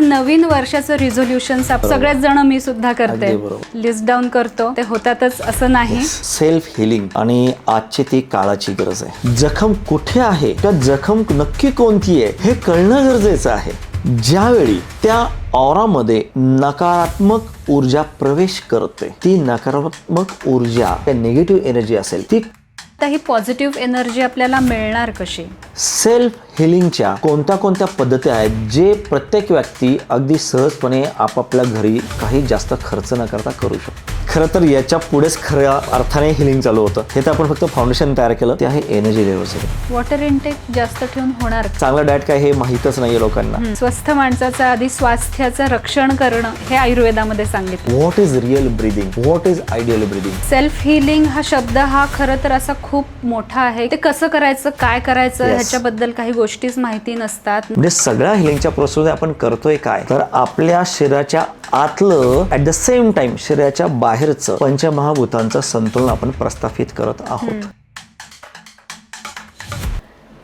नवीन वर्षाचं रिझोल्युशन्स सगळेच जण मी सुद्धा करते, लिस्ट डाऊन करतो, ते होतातच असं नाही. सेल्फ हिलिंग आणि आजची ती काळाची गरज आहे. जखम कुठे आहे किंवा जखम नक्की कोणती आहे हे कळणं गरजेचं आहे. ज्यावेळी त्या ऑरामध्ये नकारात्मक ऊर्जा प्रवेश करते, ती नकारात्मक ऊर्जा निगेटिव्ह एनर्जी असेल, ती ही पॉझिटिव्ह एनर्जी आपल्याला मिळणार कशी? सेल्फ हिलिंगच्या कोणत्या पद्धती आहेत जे प्रत्येक व्यक्ती अगदी सहजपणे आपापल्या घरी काही जास्त खर्च न करता करू शकतो. खरं तर याच्या पुढेच खऱ्या अर्थाने हिलिंग चालू होतं. हे तर आपण फक्त फाउंडेशन तयार केलं, ते आहे एनर्जी लेवल्स. वॉटर इनटेक जास्त ठेवून होणार? चांगला डाएट काय हे माहीतच नाहीये लोकांना. स्वस्थ माणसाचं आधी स्वास्थ्याचं रक्षण करणं हे आयुर्वेदामध्ये सांगितलं. What is real breathing, what is ideal breathing. Self healing हा शब्द हा खरं तर असा खूप मोठा आहे. ते कसं करायचं, काय करायचं ह्याच्याबद्दल काही गोष्टीच माहिती नसतात. म्हणजे सगळ्या हिलिंगच्या प्रोसेसमध्ये आपण करतोय काय, तर आपल्या शरीराच्या आतलं ॲट द सेम टाइम शरीराच्या बाहेरचं पंचमहाभूतांचं संतुलन आपण प्रस्थापित करत आहोत.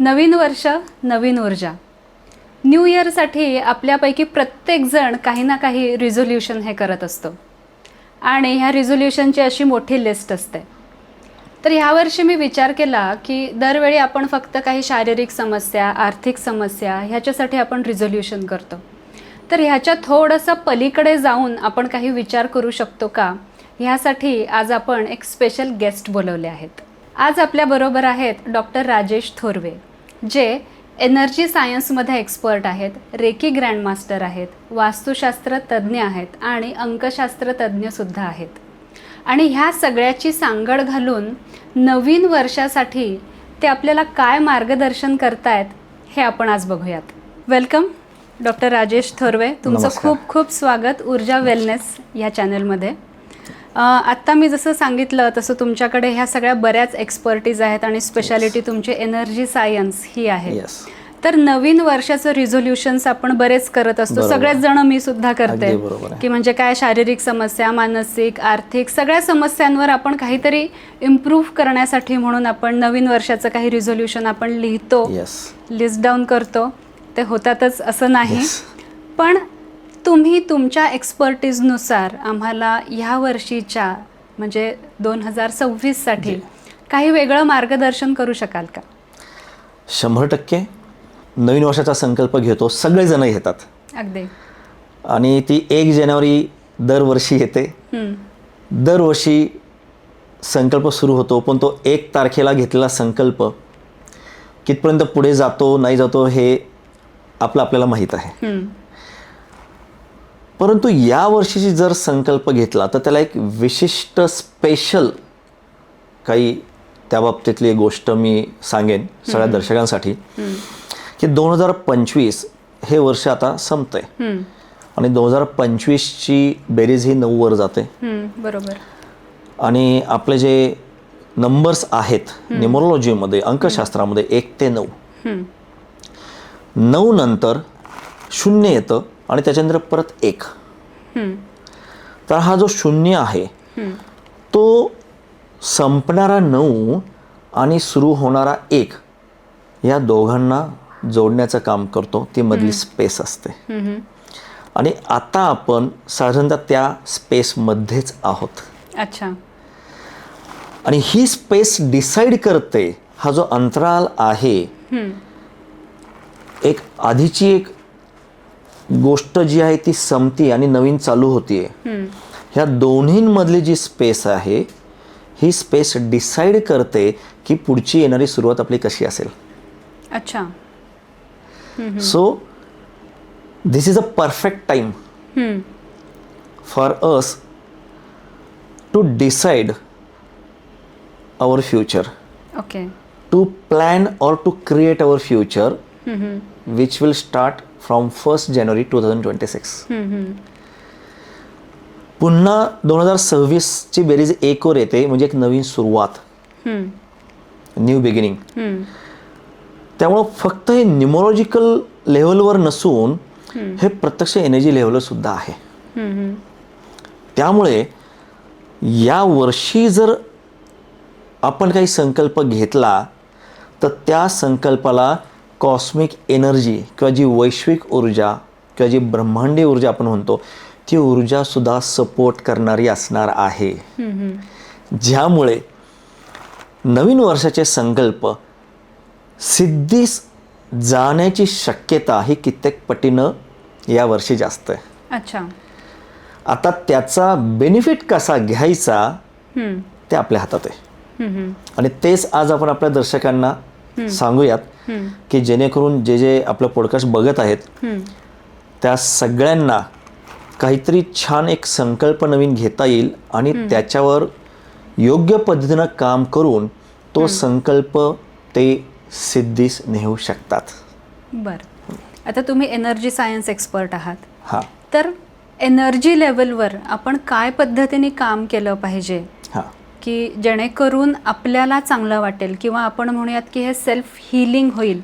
नवीन वर्ष, नवीन ऊर्जा. न्यू इयरसाठी आपल्यापैकी प्रत्येक जण काही ना काही रिझोल्युशन हे करत असतो आणि ह्या रिझोल्युशनची अशी मोठी लिस्ट असते. तर ह्यावर्षी मी विचार केला की दरवेळी आपण फक्त काही शारीरिक समस्या, आर्थिक समस्या ह्याच्यासाठी आपण रिझोल्युशन करतो. तर ह्याच्या थोडंसं पलीकडे जाऊन आपण काही विचार करू शकतो का, ह्यासाठी आज आपण एक स्पेशल गेस्ट बोलवले आहेत. आज आपल्याबरोबर आहेत डॉक्टर राजेश थोरवे, जे एनर्जी सायन्समध्ये एक्सपर्ट आहेत, रेकी ग्रँडमास्टर आहेत, वास्तुशास्त्र तज्ज्ञ आहेत आणि अंकशास्त्र तज्ज्ञसुद्धा आहेत. आणि ह्या सगळ्याची सांगड घालून नवीन वर्षासाठी ते आपल्याला काय मार्गदर्शन करतायत हे आपण आज बघूयात. वेलकम डॉक्टर राजेश थोरवे, तुमचं खूप खूप स्वागत ऊर्जा वेलनेस ह्या चॅनलमध्ये. आत्ता मी जसं सांगितलं तसं तुमच्याकडे ह्या सगळ्या बऱ्याच एक्सपर्टीज आहेत आणि स्पेशालिटी तुमची एनर्जी सायन्स ही आहे. तर नवीन वर्षाचं रिझोल्युशन्स आपण बरेच करत असतो, सगळेच जण मी सुद्धा करते, की म्हणजे काय शारीरिक समस्या, मानसिक, आर्थिक सगळ्या समस्यांवर आपण काहीतरी इम्प्रूव्ह करण्यासाठी म्हणून आपण नवीन वर्षाचं काही रिझोल्युशन आपण लिहितो, लिस्ट डाऊन करतो, ते होतातच असं नाही. पण तुम्ही तुमच्या एक्सपर्टीजनुसार आम्हाला ह्या वर्षीच्या म्हणजे 2026साठी काही वेगळं मार्गदर्शन करू शकाल का? 100% नवीन वर्षाचा संकल्प घेतो, सगळेजण घेतात. अगदी. आणि ती 1 जानेवारी दरवर्षी येते. दरवर्षी संकल्प सुरू होतो, पण तो 1 तारखेला घेतलेला संकल्प कितपर्यंत पुढे जातो नाही जातो हे आपल्याला माहीत आहे. परंतु या वर्षीची जर संकल्प घेतला तर त्याला एक विशिष्ट स्पेशल काही त्या बाबतीतली गोष्ट मी सांगेन सगळ्या दर्शकांसाठी, की 2025 हे वर्ष आता संपतंय आणि 2025ची बेरीज ही 9 वर जाते. बरोबर. आणि आपले जे नंबर्स आहेत न्यूमरोलॉजीमध्ये, अंकशास्त्रामध्ये 1 ते 9, 9 नंतर 0 येतं आणि त्याच्यानंतर परत 1. तर हा जो 0 आहे तो संपणारा 9 आणि सुरू होणारा 1 या दोघांना जोडण्याचं काम करतो, ती मधली स्पेस असते. आणि आता आपण साधारणतः त्या स्पेसमध्येच आहोत. अच्छा. आणि ही स्पेस डिसाईड करते, हा जो अंतराल आहे, एक आधीची एक गोष्ट जी आहे ती संपती आणि नवीन चालू होतीये. ह्या दोन्हींमधली जी स्पेस आहे ही स्पेस डिसाईड करते की पुढची येणारी सुरुवात आपली कशी असेल. अच्छा. So this is a perfect time for us to decide our future, to plan or to create our future, which will start from 1st January 2026. पुन्हा 2026 ची बेरीज 1 वर येते, म्हणजे एक नवीन सुरुवात, न्यू बिगिनिंग. त्यामुळं फक्त हे न्यूमरोलॉजिकल लेव्हलवर नसून हे प्रत्यक्ष एनर्जी लेव्हलवर सुद्धा आहे. त्यामुळे या वर्षी जर आपण काही संकल्प घेतला तर त्या संकल्पाला कॉस्मिक एनर्जी किंवा जी वैश्विक ऊर्जा किंवा जी ब्रह्मांडीय ऊर्जा आपण म्हणतो ती ऊर्जासुद्धा सपोर्ट करणारी असणार आहे. ज्यामुळे नवीन वर्षाचे संकल्प सिद्धीस जाण्याची शक्यता ही कित्येक पटीनं यावर्षी जास्त आहे. अच्छा. आता त्याचा बेनिफिट कसा घ्यायचा ते आपल्या हातात आहे. आणि तेच आज आपण आपल्या दर्शकांना सांगूयात की जेणेकरून जे जे आपलं पॉडकास्ट बघत आहेत त्या सगळ्यांना काहीतरी छान एक संकल्प नवीन घेता येईल आणि त्याच्यावर योग्य पद्धतीनं काम करून तो संकल्प ते सिद्धीस नेऊ शकतात. बरं. आता तुम्ही एनर्जी सायन्स एक्सपर्ट आहात. हां तर एनर्जी लेवलवर आपण काय पद्धतीने काम केलं पाहिजे हां की जेणेकरून आपल्याला चांगलं वाटेल किंवा आपण म्हणूयात की हे सेल्फ हिलिंग होईल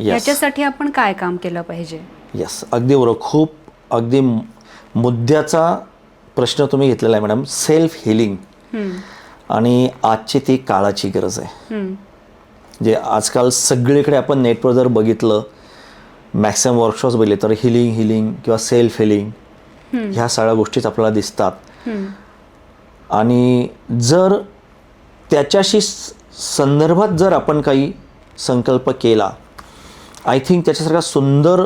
याच्यासाठी आपण काय काम केलं पाहिजे? यस, अगदी बरोबर. खूप अगदी मुद्द्याचा प्रश्न तुम्ही घेतलेला आहे मॅडम. सेल्फ हिलिंग आणि आजची ती काळाची गरज आहे. जे आजकाल सगळीकडे आपण नेटवर जर बघितलं मॅक्सिमम वर्कशॉप्स बघितले तर हिलिंग किंवा सेल्फ हिलिंग ह्या सगळ्या गोष्टीच आपल्याला दिसतात. आणि जर त्याच्याशी संदर्भात जर आपण काही संकल्प केला आय थिंक त्याच्यासारखा सुंदर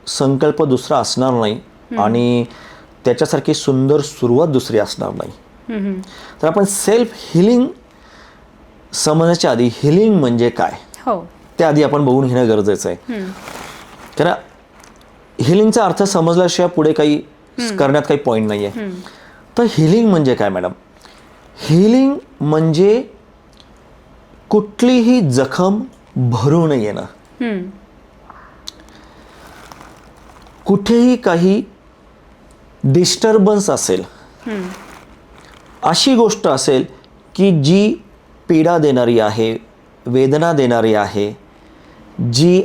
संकल्प दुसरा असणार नाही आणि त्याच्यासारखी सुंदर सुरुवात दुसरी असणार नाही. तर आपण सेल्फ हिलिंग समजण्याच्या आधी हिलिंग म्हणजे काय त्या आधी आपण बघून घेणं गरजेचं आहे. कारण हिलिंगचा अर्थ समजल्याशिवाय पुढे काही करण्यात काही पॉईंट नाही आहे. तर हिलिंग म्हणजे काय मॅडम? हिलिंग म्हणजे कुठलीही जखम भरून येणं, कुठेही काही डिस्टर्बन्स असेल, अशी गोष्ट असेल की जी पीडा देणारी आहे, वेदना देणारी आहे, जी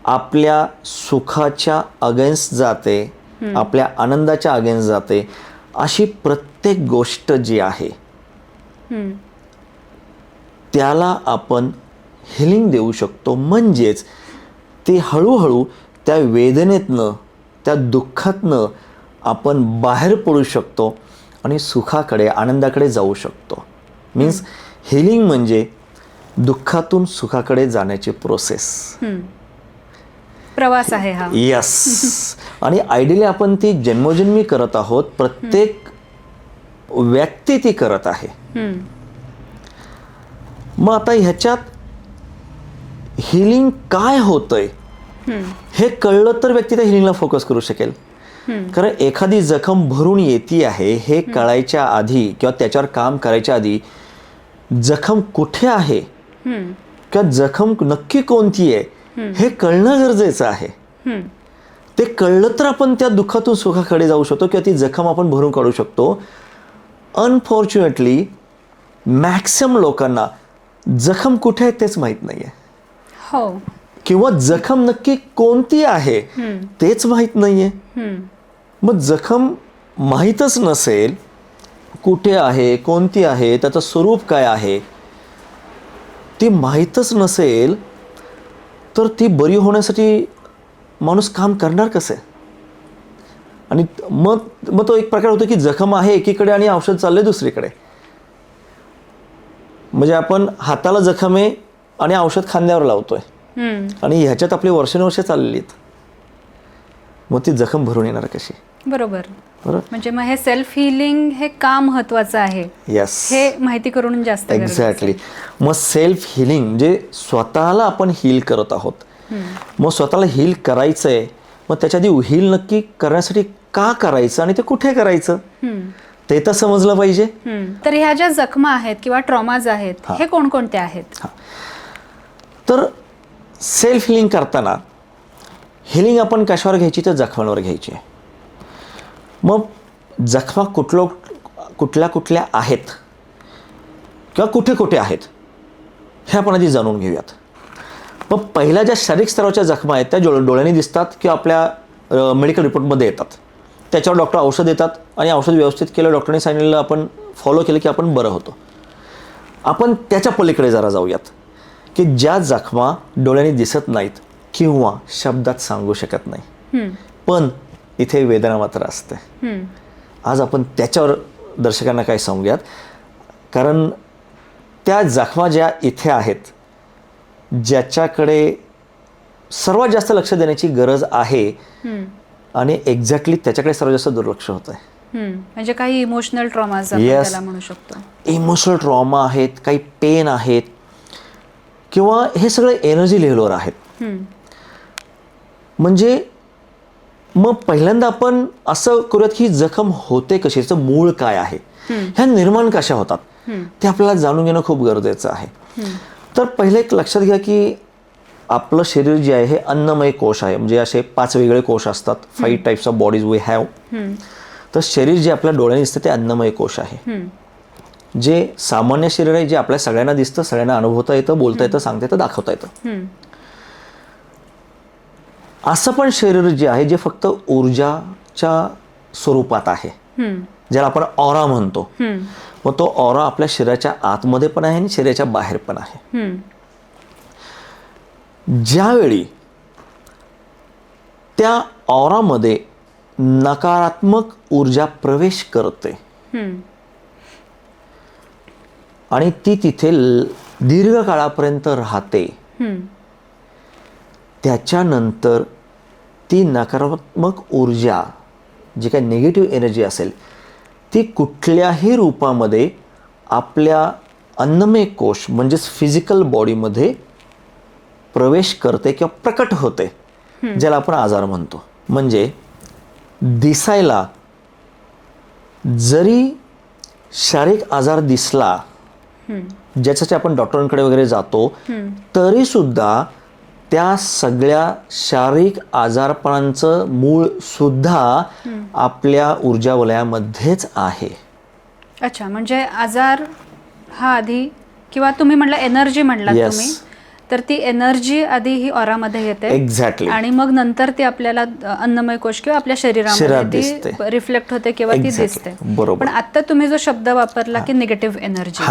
आपल्या सुखाच्या अगेन्स्ट जाते, आपल्या आनंदाच्या अगेन्स्ट जाते, अशी प्रत्येक गोष्ट जी आहे त्याला आपण हिलिंग देऊ शकतो. म्हणजेच ती हळूहळू त्या वेदनेतनं त्या दुःखातनं आपण बाहेर पडू शकतो आणि सुखाकडे आनंदाकडे जाऊ शकतो. मीन्स हिलिंग म्हणजे दुःखातून सुखाकडे जाण्याची प्रोसेस, प्रवास आहे हा. यस. आणि आयडियली आपण ती जन्मोजन्मी करत आहोत. प्रत्येक व्यक्ती ती करत आहे. मग आता ह्याच्यात हिलिंग काय होतंय हे कळलं तर व्यक्ती त्या हिलिंगला फोकस करू शकेल. कारण एखादी जखम भरून येते आहे हे कळायच्या आधी किंवा त्याच्यावर काम करायच्या आधी जखम कुठे आहे किंवा जखम नक्की कोणती आहे हे कळणं गरजेचं आहे. ते कळलं तर आपण त्या दुःखातून सुखाकडे जाऊ शकतो किंवा ती जखम आपण भरून काढू शकतो. अनफॉर्च्युनेटली मॅक्सिमम लोकांना जखम कुठे आहे तेच माहीत नाही आहे, किंवा जखम नक्की कोणती आहे तेच माहीत नाही आहे. मग जखम माहीतच नसेल कुठे आहे, कोणती आहे, त्याचं स्वरूप काय आहे, ती माहीतच नसेल तर ती बरी होण्यासाठी माणूस काम करणार कसं आहे? आणि मग तो एक प्रकार होतो की जखम आहे एकीकडे आणि औषध चाललंय दुसरीकडे. म्हणजे आपण हाताला जखम आहे आणि औषध खांद्यावर लावतोय आणि ह्याच्यात आपली वर्षानुवर्षे चाललेली आहेत. मग ती जखम भरून येणार कशी? बरोबर. म्हणजे मग हे सेल्फ हिलिंग हे काम महत्वाचं आहे. यस, हे माहिती करून जास्त एक्झॅक्टली. मग सेल्फ हिलिंग म्हणजे स्वतःला आपण हील करत आहोत. मग स्वतःला हील करायचंय, मग त्याच्या आधी हील नक्की करण्यासाठी का करायचं आणि ते कुठे करायचं ते तर समजलं पाहिजे. तर ह्या ज्या जखमा आहेत किंवा ट्रॉमाज आहेत हे कोणकोणते आहेत? तर सेल्फ हिलिंग करताना हिलिंग आपण कशावर घ्यायची तर जखमांवर घ्यायची. मग जखमा कुठल्या कुठल्या आहेत किंवा कुठे कुठे आहेत हे आपण आधी जाणून घेऊयात. मग पहिल्या ज्या शारीरिक स्तरावरच्या जखमा आहेत त्या डोळ्यांनी दिसतात किंवा आपल्या मेडिकल रिपोर्टमध्ये येतात. त्याच्यावर डॉक्टर औषध देतात आणि औषध व्यवस्थित केलं, डॉक्टरने सांगितलेलं आपण फॉलो केलं की आपण बरं होतो. आपण त्याच्या पलीकडे जरा जाऊयात की ज्या जखमा डोळ्यांनी दिसत नाहीत किंवा शब्दात सांगू शकत नाही पण इथे वेदना मात्र असते. आज आपण त्याच्यावर दर्शकांना काय सांगूयात, कारण त्या जखमा ज्या इथे आहेत, ज्याच्याकडे सर्वात जास्त लक्ष देण्याची गरज आहे आणि एक्झॅक्टली त्याच्याकडे सर्वात जास्त दुर्लक्ष होत आहे. म्हणजे काही इमोशनल ट्रॉमाज त्याला म्हणू शकतो. इमोशनल ट्रॉमा आहेत, काही पेन आहेत, किंवा हे सगळे एनर्जी लेव्हलवर आहेत. म्हणजे मग पहिल्यांदा आपण असं करूयात की जखम होते कशी, याचं मूळ काय आहे, ह्या निर्माण कशा होतात ते आपल्याला जाणून घेणं खूप गरजेचं आहे. तर पहिले एक लक्षात घ्या की आपलं शरीर जे आहे हे अन्नमय कोश आहे. म्हणजे असे 5 वेगळे कोश असतात. 5 types of bodies we have. तर शरीर जे आपल्या डोळ्याने दिसतं ते अन्नमय कोश आहे. जे सामान्य शरीर आहे, जे आपल्या सगळ्यांना दिसतं, सगळ्यांना अनुभवता येतं, बोलता येतं, सांगता येतं, दाखवता येतं. असं पण शरीर जे आहे जे फक्त ऊर्जाच्या स्वरूपात आहे, ज्याला आपण ऑरा म्हणतो. मग तो ऑरा आपल्या शरीराच्या आतमध्ये पण आहे आणि शरीराच्या बाहेर पण आहे. ज्यावेळी त्या ऑरामध्ये नकारात्मक ऊर्जा प्रवेश करते आणि ती तिथे दीर्घ काळापर्यंत राहते, त्याच्यानंतर ती नकारात्मक ऊर्जा, जी काही निगेटिव्ह एनर्जी असेल, ती कुठल्याही रूपामध्ये आपल्या अन्नमय कोश म्हणजेच फिजिकल बॉडीमध्ये प्रवेश करते किंवा प्रकट होते, ज्याला आपण आजार म्हणतो. म्हणजे दिसायला जरी शारीरिक आजार दिसला, ज्याच्यासाठी आपण डॉक्टरांकडे वगैरे जातो, तरी सुद्धा त्या सगळ्या शारीरिक आजारपणांचं मूळ सुद्धा आपल्या ऊर्जा वलयामध्येच आहे. अच्छा, म्हणजे आजार हा आधी, किंवा तुम्ही म्हटलं एनर्जी म्हणलात तुम्ही, तर ती एनर्जी आधी ही ऑरामध्ये येते. एक्झॅक्टली. आणि मग नंतर ती आपल्याला अन्नमय कोश किंवा आपल्या शरीरामध्ये ती रिफ्लेक्ट होते किंवा ती दिसते. बरोबर. पण आता तुम्ही जो शब्द वापरला की निगेटिव्ह एनर्जी,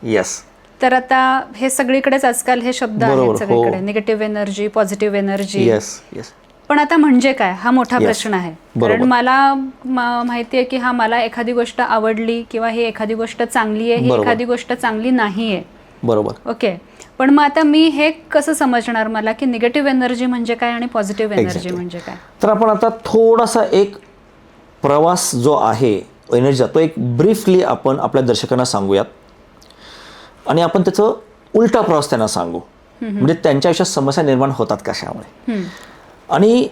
येस, तर आता हे सगळीकडेच आजकाल हे शब्द आहेत सगळीकडे, negative energy, positive energy. Yes. पण आता म्हणजे काय, हा मोठा प्रश्न आहे. कारण मला माहिती आहे की मला एखादी गोष्ट आवडली किंवा ही एखादी गोष्ट चांगली आहे, ही एखादी गोष्ट चांगली नाहीये. बरोबर. ओके, पण मग आता मी हे कसं समजणार मला की निगेटिव्ह एनर्जी म्हणजे काय आणि पॉझिटिव्ह एनर्जी म्हणजे काय? तर आपण आता थोडासा एक प्रवास जो आहे एनर्जीचा, तो एक ब्रीफली आपण आपल्या दर्शकांना सांगूयात आणि आपण त्याचं उलटा प्रवास त्यांना सांगू, म्हणजे त्यांच्या आयुष्यात समस्या निर्माण होतात कशामुळे. आणि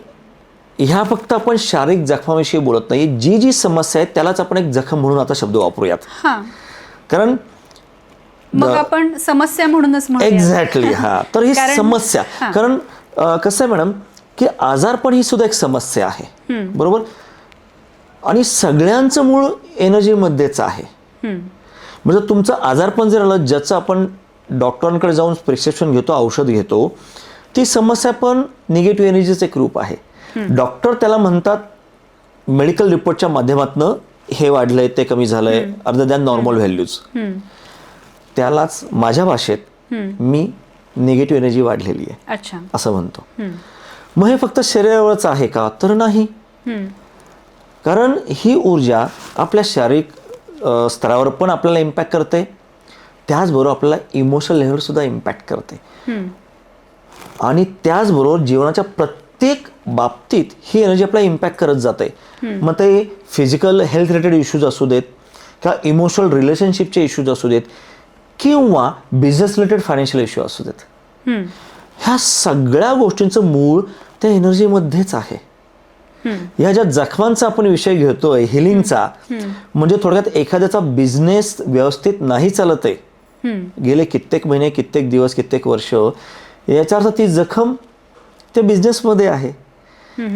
ह्या फक्त आपण शारीरिक जखमाविषयी बोलत नाही, जी समस्या आहे त्यालाच आपण एक जखम म्हणून आता शब्द वापरूयात. कारण मग आपण समस्या म्हणूनच म्हणूया. एक्झॅक्टली. तर ही समस्या, कारण कसं आहे मॅडम की आजारपण ही सुद्धा एक समस्या आहे, बरोबर. आणि सगळ्यांचं मूळ एनर्जीमध्येच आहे. म्हणजे तुमचं आजारपण जर आलं, ज्याचं आपण डॉक्टरांकडे जाऊन प्रिस्क्रिप्शन घेतो, औषध घेतो, ती समस्या पण निगेटिव्ह एनर्जीचं एक रूप आहे. डॉक्टर त्याला म्हणतात मेडिकल रिपोर्टच्या माध्यमातून हे वाढलंय, ते कमी झालंय, अदर दॅन नॉर्मल व्हॅल्यूज. त्यालाच माझ्या भाषेत मी निगेटिव्ह एनर्जी वाढलेली आहे असं म्हणतो. मग हे फक्त शरीरावरच आहे का? तर नाही. कारण ही ऊर्जा आपल्या शारीरिक स्तरावर पण आपल्याला इम्पॅक्ट करते, त्याचबरोबर आपल्याला इमोशनल लेव्हलवर सुद्धा इम्पॅक्ट करते. आणि त्याचबरोबर जीवनाच्या प्रत्येक बाबतीत ही एनर्जी आपल्याला इम्पॅक्ट करत जाते. मग ते फिजिकल हेल्थ रिलेटेड इश्यूज असू देत, किंवा इमोशनल रिलेशनशिपचे इश्यूज असू देत, किंवा बिझनेस रिलेटेड फायनान्शियल इश्यू असू देत, ह्या सगळ्या गोष्टींचं मूळ त्या एनर्जीमध्येच आहे. ह्या ज्या जखमांचा आपण विषय घेतोय, हिलिंगचा, म्हणजे थोडक्यात एखाद्याचा बिझनेस व्यवस्थित नाही चालत आहे गेले कित्येक महिने, कित्येक दिवस, कित्येक वर्ष, याचा अर्थ ती जखम त्या बिझनेसमध्ये आहे.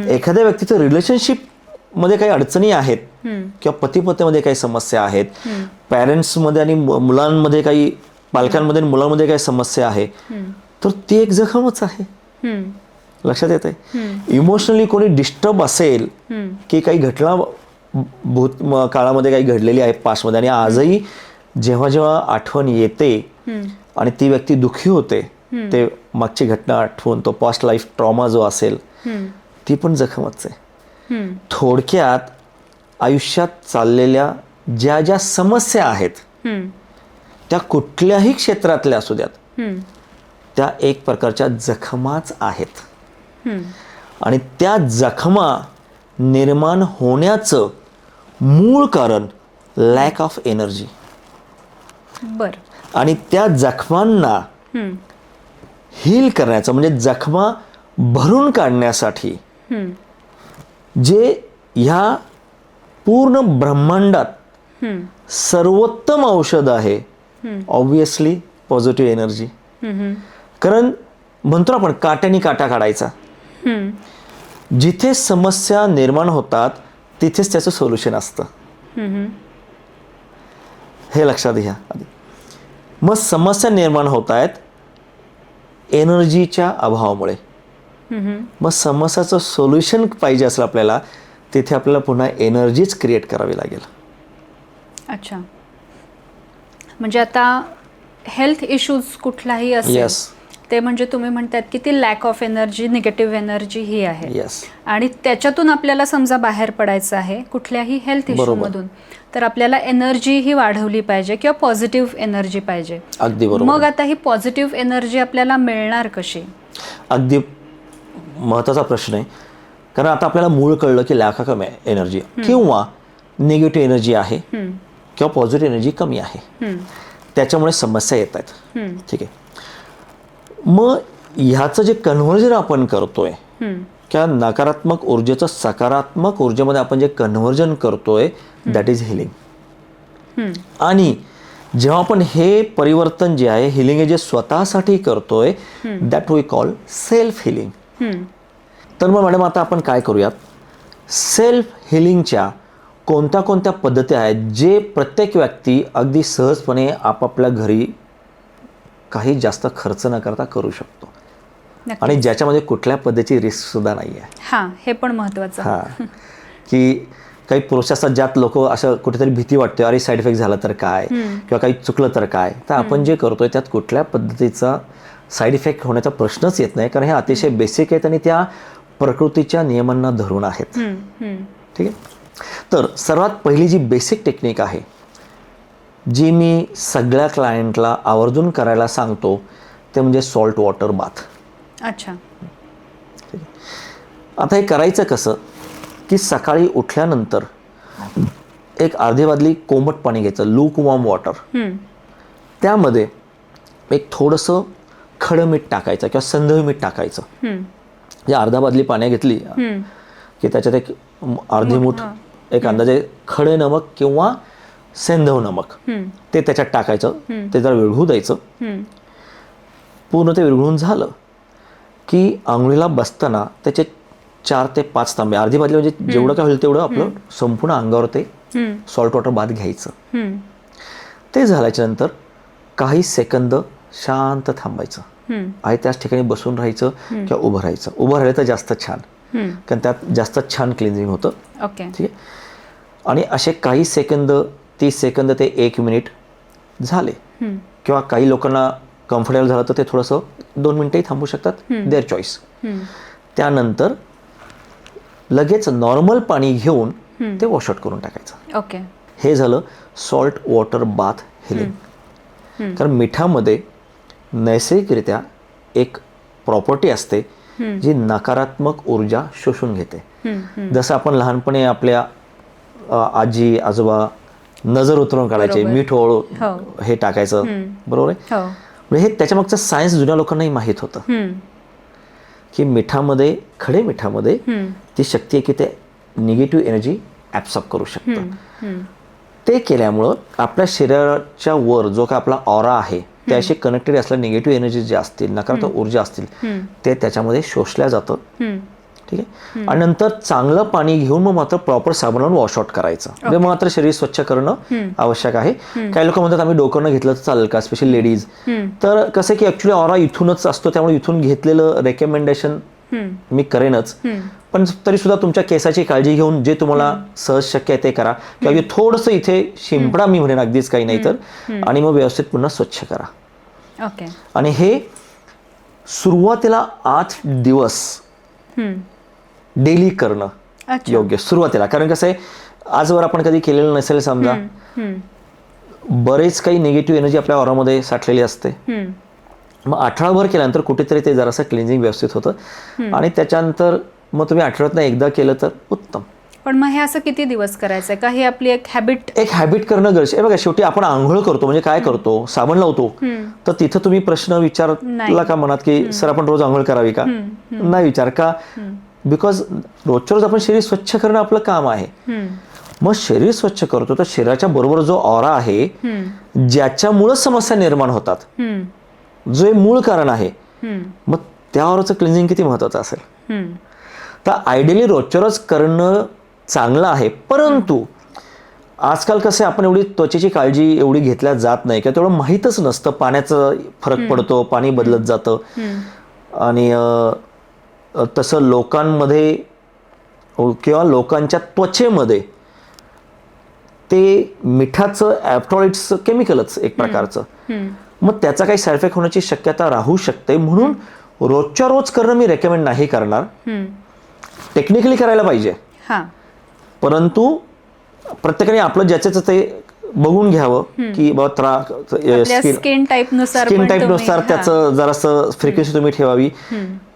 एखाद्या व्यक्तीचं रिलेशनशिप मध्ये काही अडचणी आहेत, किंवा पती पत्नीमध्ये काही समस्या आहेत, पॅरेंट्समध्ये आणि मुलांमध्ये काही, पालकांमध्ये आणि मुलांमध्ये काही समस्या आहे, तर ती एक जखमच आहे. लक्षात येत आहे. इमोशनली कोणी डिस्टर्ब असेल, की काही घटना भूत काळामध्ये काही घडलेली आहे पास्टमध्ये, आणि आजही जेव्हा जेव्हा आठवण येते आणि ती व्यक्ती दुःखी होते, ते मागची घटना आठवून तो पास्ट लाईफ ट्रॉमा जो असेल, ती पण जखमच आहे. थोडक्यात आयुष्यात चाललेल्या ज्या ज्या समस्या आहेत त्या कुठल्याही क्षेत्रातल्या असू द्यात, त्या एक प्रकारच्या जखमाच आहेत. आणि त्या जखमा निर्माण होण्याचं मूळ कारण लॅक ऑफ एनर्जी. बर. आणि त्या जखमांना हील करण्याचं म्हणजे जखमा भरून काढण्यासाठी जे ह्या पूर्ण ब्रह्मांडात सर्वोत्तम औषध आहे, ऑब्विसली पॉझिटिव्ह एनर्जी. कारण म्हणतो आपण काट्याने काटा काढायचा. जिथे समस्या निर्माण होतात तिथेच त्याचं सोल्युशन असतं. हे लक्षात घ्या आधी. मग समस्या निर्माण होत आहेत एनर्जीच्या अभावामुळे. मग समस्याचं सोल्युशन पाहिजे असेल आपल्याला, तिथे आपल्याला पुन्हा एनर्जीच क्रिएट करावी लागेल. अच्छा. म्हणजे आता हेल्थ इश्यूज कुठलाही असेल, येस, ते म्हणजे तुम्ही म्हणतात की ती lack of energy, negative energy ही आहे. येस. आणि त्याच्यातून आपल्याला समजा बाहेर पडायचं आहे कुठल्याही हेल्थ इश्यूमधून, तर आपल्याला एनर्जी ही वाढवली पाहिजे किंवा पॉझिटिव्ह एनर्जी पाहिजे. अगदी बरोबर. मग आता ही पॉझिटिव्ह एनर्जी आपल्याला मिळणार कशी? अगदी महत्त्वाचा प्रश्न आहे. कारण आता आपल्याला मूळ कळलं की लॅक ऑफ एनर्जी किंवा निगेटिव्ह एनर्जी आहे किंवा पॉझिटिव्ह एनर्जी कमी आहे, त्याच्यामुळे समस्या येत आहेत. ठीक आहे. मग ह्याचं जे कन्व्हर्जन आपण करतोय, किंवा नकारात्मक ऊर्जेचं सकारात्मक ऊर्जेमध्ये आपण जे कन्व्हर्जन करतोय, दॅट इज हिलिंग. आणि जेव्हा आपण हे परिवर्तन जे आहे, हिलिंग हे जे स्वतःसाठी करतोय, that we call self healing. तर मग मॅडम आता आपण काय करूयात, सेल्फ हिलिंगच्या कोणत्या कोणत्या पद्धती आहेत जे प्रत्येक व्यक्ती अगदी सहजपणे आपापल्या घरी काही जास्त खर्च न करता करू शकतो, आणि ज्याच्यामध्ये कुठल्या पद्धतीची रिस्क सुद्धा नाही आहे. हां, हे पण महत्त्वाचं. हां, की काही प्रोसेस असतात ज्यात लोक असं कुठेतरी भीती वाटते, अरे साईड इफेक्ट झाला तर काय, किंवा काही चुकलं तर काय. तर आपण जे करतोय त्यात कुठल्या पद्धतीचा साईड इफेक्ट होण्याचा प्रश्नच येत नाही, कारण हे अतिशय बेसिक आहेत आणि त्या प्रकृतीच्या नियमांना धरून आहेत. ठीक आहे. तर सर्वात पहिली जी बेसिक टेक्निक आहे, जी मी सगळ्या क्लायंटला आवर्जून करायला सांगतो, ते म्हणजे सॉल्ट वॉटर बाथ. अच्छा. आता हे करायचं कसं, की सकाळी उठल्यानंतर एक अर्धी बादली कोमट पाणी घ्यायचं, लूक वॉर्म वॉटर. त्यामध्ये एक थोडंसं खडं मीठ टाकायचं किंवा संधवी मीठ टाकायचं. म्हणजे अर्धा बादली पाणी घेतली की त्याच्यात एक अर्धी मूठ, एक अंदाजे खडे नमक किंवा सेंधव नमक ते त्याच्यात टाकायचं. ते जरा विरघळू द्यायचं. पूर्ण ते विरघळून झालं की आंघोळीला बसताना त्याचे 4 ते 5 तांबे, अर्धी बादली म्हणजे जेवढं काय होईल तेवढं आपलं संपूर्ण अंगावर ते सॉल्ट वॉटर बाथ घ्यायचं. ते झाल्याच्या नंतर काही सेकंद शांत थांबायचं आहे, त्याच ठिकाणी बसून राहायचं किंवा उभं राहायचं. उभं राहिलं तर जास्त छान, कारण त्यात जास्त छान क्लिन्झिंग होतं. ओके. ठीक आहे. आणि असे काही सेकंद, 30 सेकंद ते 1 मिनिट झाले, किंवा काही लोकांना कम्फर्टेबल झालं तर ते थोडंसं 2 मिनिटंही थांबू शकतात, देअर चॉईस. त्यानंतर लगेच नॉर्मल पाणी घेऊन ते वॉशआउट करून टाकायचं. ओके. हे झालं सॉल्ट वॉटर बाथ हिलिंग. कारण मिठामध्ये नैसर्गिकरित्या एक प्रॉपर्टी असते जी नकारात्मक ऊर्जा शोषून घेते. जसं आपण लहानपणी आपल्या आजी आजोबा नजर उतरवून काढायचे, मीठ ओळू हे टाकायचं, बरोबर आहे. म्हणजे हे त्याच्यामागचं सायन्स जुन्या लोकांनाही माहीत होतं की मिठामध्ये, खडे मिठामध्ये ती शक्ती आहे की ते निगेटिव्ह एनर्जी ॲब्सॉर्ब करू शकतं. ते केल्यामुळं आपल्या शरीराच्या वर जो काय आपला ऑरा आहे त्याशी कनेक्टेड असलेल्या निगेटिव्ह एनर्जी ज्या असतील, नकारात्मक ऊर्जा असतील, ते त्याच्यामध्ये शोषल्या जातं. ठीक आहे. आणि नंतर चांगलं पाणी घेऊन मग मात्र प्रॉपर साबणावून वॉशआउट करायचं. म्हणजे मात्र शरीर स्वच्छ करणं आवश्यक आहे. काही लोक म्हणतात आम्ही डोकं घेतलं तर चालेल का, स्पेशली लेडीज. तर कसं की ॲक्च्युली ऑरा इथूनच असतो, त्यामुळे इथून घेतलेलं रेकमेंडेशन मी करेनच. पण तरी सुद्धा तुमच्या केसाची काळजी घेऊन जे तुम्हाला सहज शक्य आहे ते करा, किंवा थोडंसं इथे शिंपडा, मी म्हणेन अगदीच काही नाही तर, आणि मग व्यवस्थित पुन्हा स्वच्छ करा. ओके. आणि हे सुरुवातीला 8 दिवस डेली करणं अच्छा. योग्य सुरुवातीला. कारण कसं आहे, आजवर आपण कधी केलेलं नसेल समजा, बरेच काही निगेटिव्ह एनर्जी आपल्या ऑरामध्ये साठलेली असते. मग आठवडाभर केल्यानंतर कुठेतरी ते जरासं क्लिन्झिंग व्यवस्थित होतं आणि त्याच्यानंतर मग तुम्ही आठवड्यातनं एकदा केलं तर उत्तम. पण मग हे असं किती दिवस करायचंय का? ही आपली एक हॅबिट करणं गरजेचं आहे. बघा, शेवटी आपण आंघोळ करतो म्हणजे काय करतो, साबण लावतो, तर तिथं तुम्ही प्रश्न विचारला का मनात की सर आपण रोज आंघोळ करावी का? नाही विचार का? बिकॉज रोजच्या रोज आपण शरीर स्वच्छ करणं आपलं काम आहे. मग शरीर स्वच्छ करतो तर शरीराच्या बरोबर जो ऑरा आहे ज्याच्यामुळे समस्या निर्माण होतात, जो हे मूळ कारण आहे, मग त्या ऑराचं क्लिन्झिंग किती महत्वाचं असेल. तर आयडियली रोजच्या रोज करणं चांगलं आहे. परंतु आजकाल कसं आपण एवढी त्वचेची काळजी एवढी घेतल्या जात नाही किंवा तेवढं माहीतच नसतं. पाण्याचं फरक पडतो, पाणी बदलत जातं आणि तसं लोकांमध्ये किंवा लोकांच्या त्वचेमध्ये ते मिठाचं ॲप्टॉलिट्स केमिकलच एक प्रकारचं, मग त्याचा काही साईड इफेक्ट होण्याची शक्यता राहू शकते. म्हणून रोजच्या रोज करणं मी रेकमेंड नाही करणार. टेक्निकली करायला पाहिजे, परंतु प्रत्येकाने आपलं ज्याचं ते बघून घ्यावं की बाबा स्किन टाईपनुसार त्याचं जरासं फ्रिक्वेन्सी तुम्ही ठेवावी.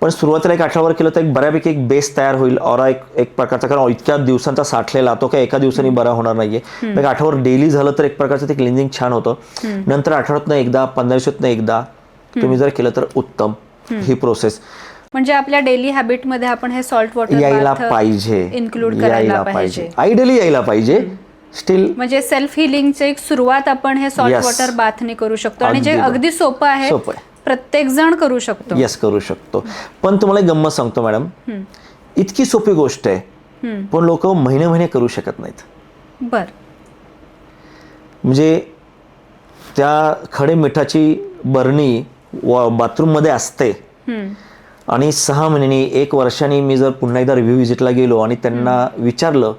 पण सुरुवातीला एक आठवड्यावर केलं तर एक बऱ्यापैकी एक बेस तयार होईल, ऑरा एक प्रकारचा. कारण इतक्या दिवसांचा साठलेला तो काही एका दिवसाने बरा होणार नाहीये. एक आठवड्यावर डेली झालं तर एक प्रकारचं ते क्लिन्झिंग छान होतं. नंतर आठवड्यातनं एकदा, 15 दिवसातनं एकदा तुम्ही जर केलं तर उत्तम ही प्रोसेस. म्हणजे आपल्या डेली हॅबिटमध्ये आपण हे सॉल्ट वॉटर यायला पाहिजे, इन्क्लूड करायला पाहिजे, आयडियली यायला पाहिजे. स्टील म्हणजे सेल्फ हिलिंगची एक सुरुवात आपण हे सॉल्ट वॉटर बाथने करू शकतो आणि जे अगदी सोपं आहे, प्रत्येक जण करू शकतो. येस, करू शकतो. पण तुम्हाला एक गंमत सांगतो मॅडम, इतकी सोपी गोष्ट आहे पण लोक महिने महिने करू शकत नाहीत. बर. म्हणजे त्या खडे मिठाची बरणी बाथरूम मध्ये असते आणि 6 महिन्यांनी 1 वर्षांनी मी जर पुन्हा एकदा रिव्ह्यू व्हिजिटला गेलो आणि त्यांना विचारलं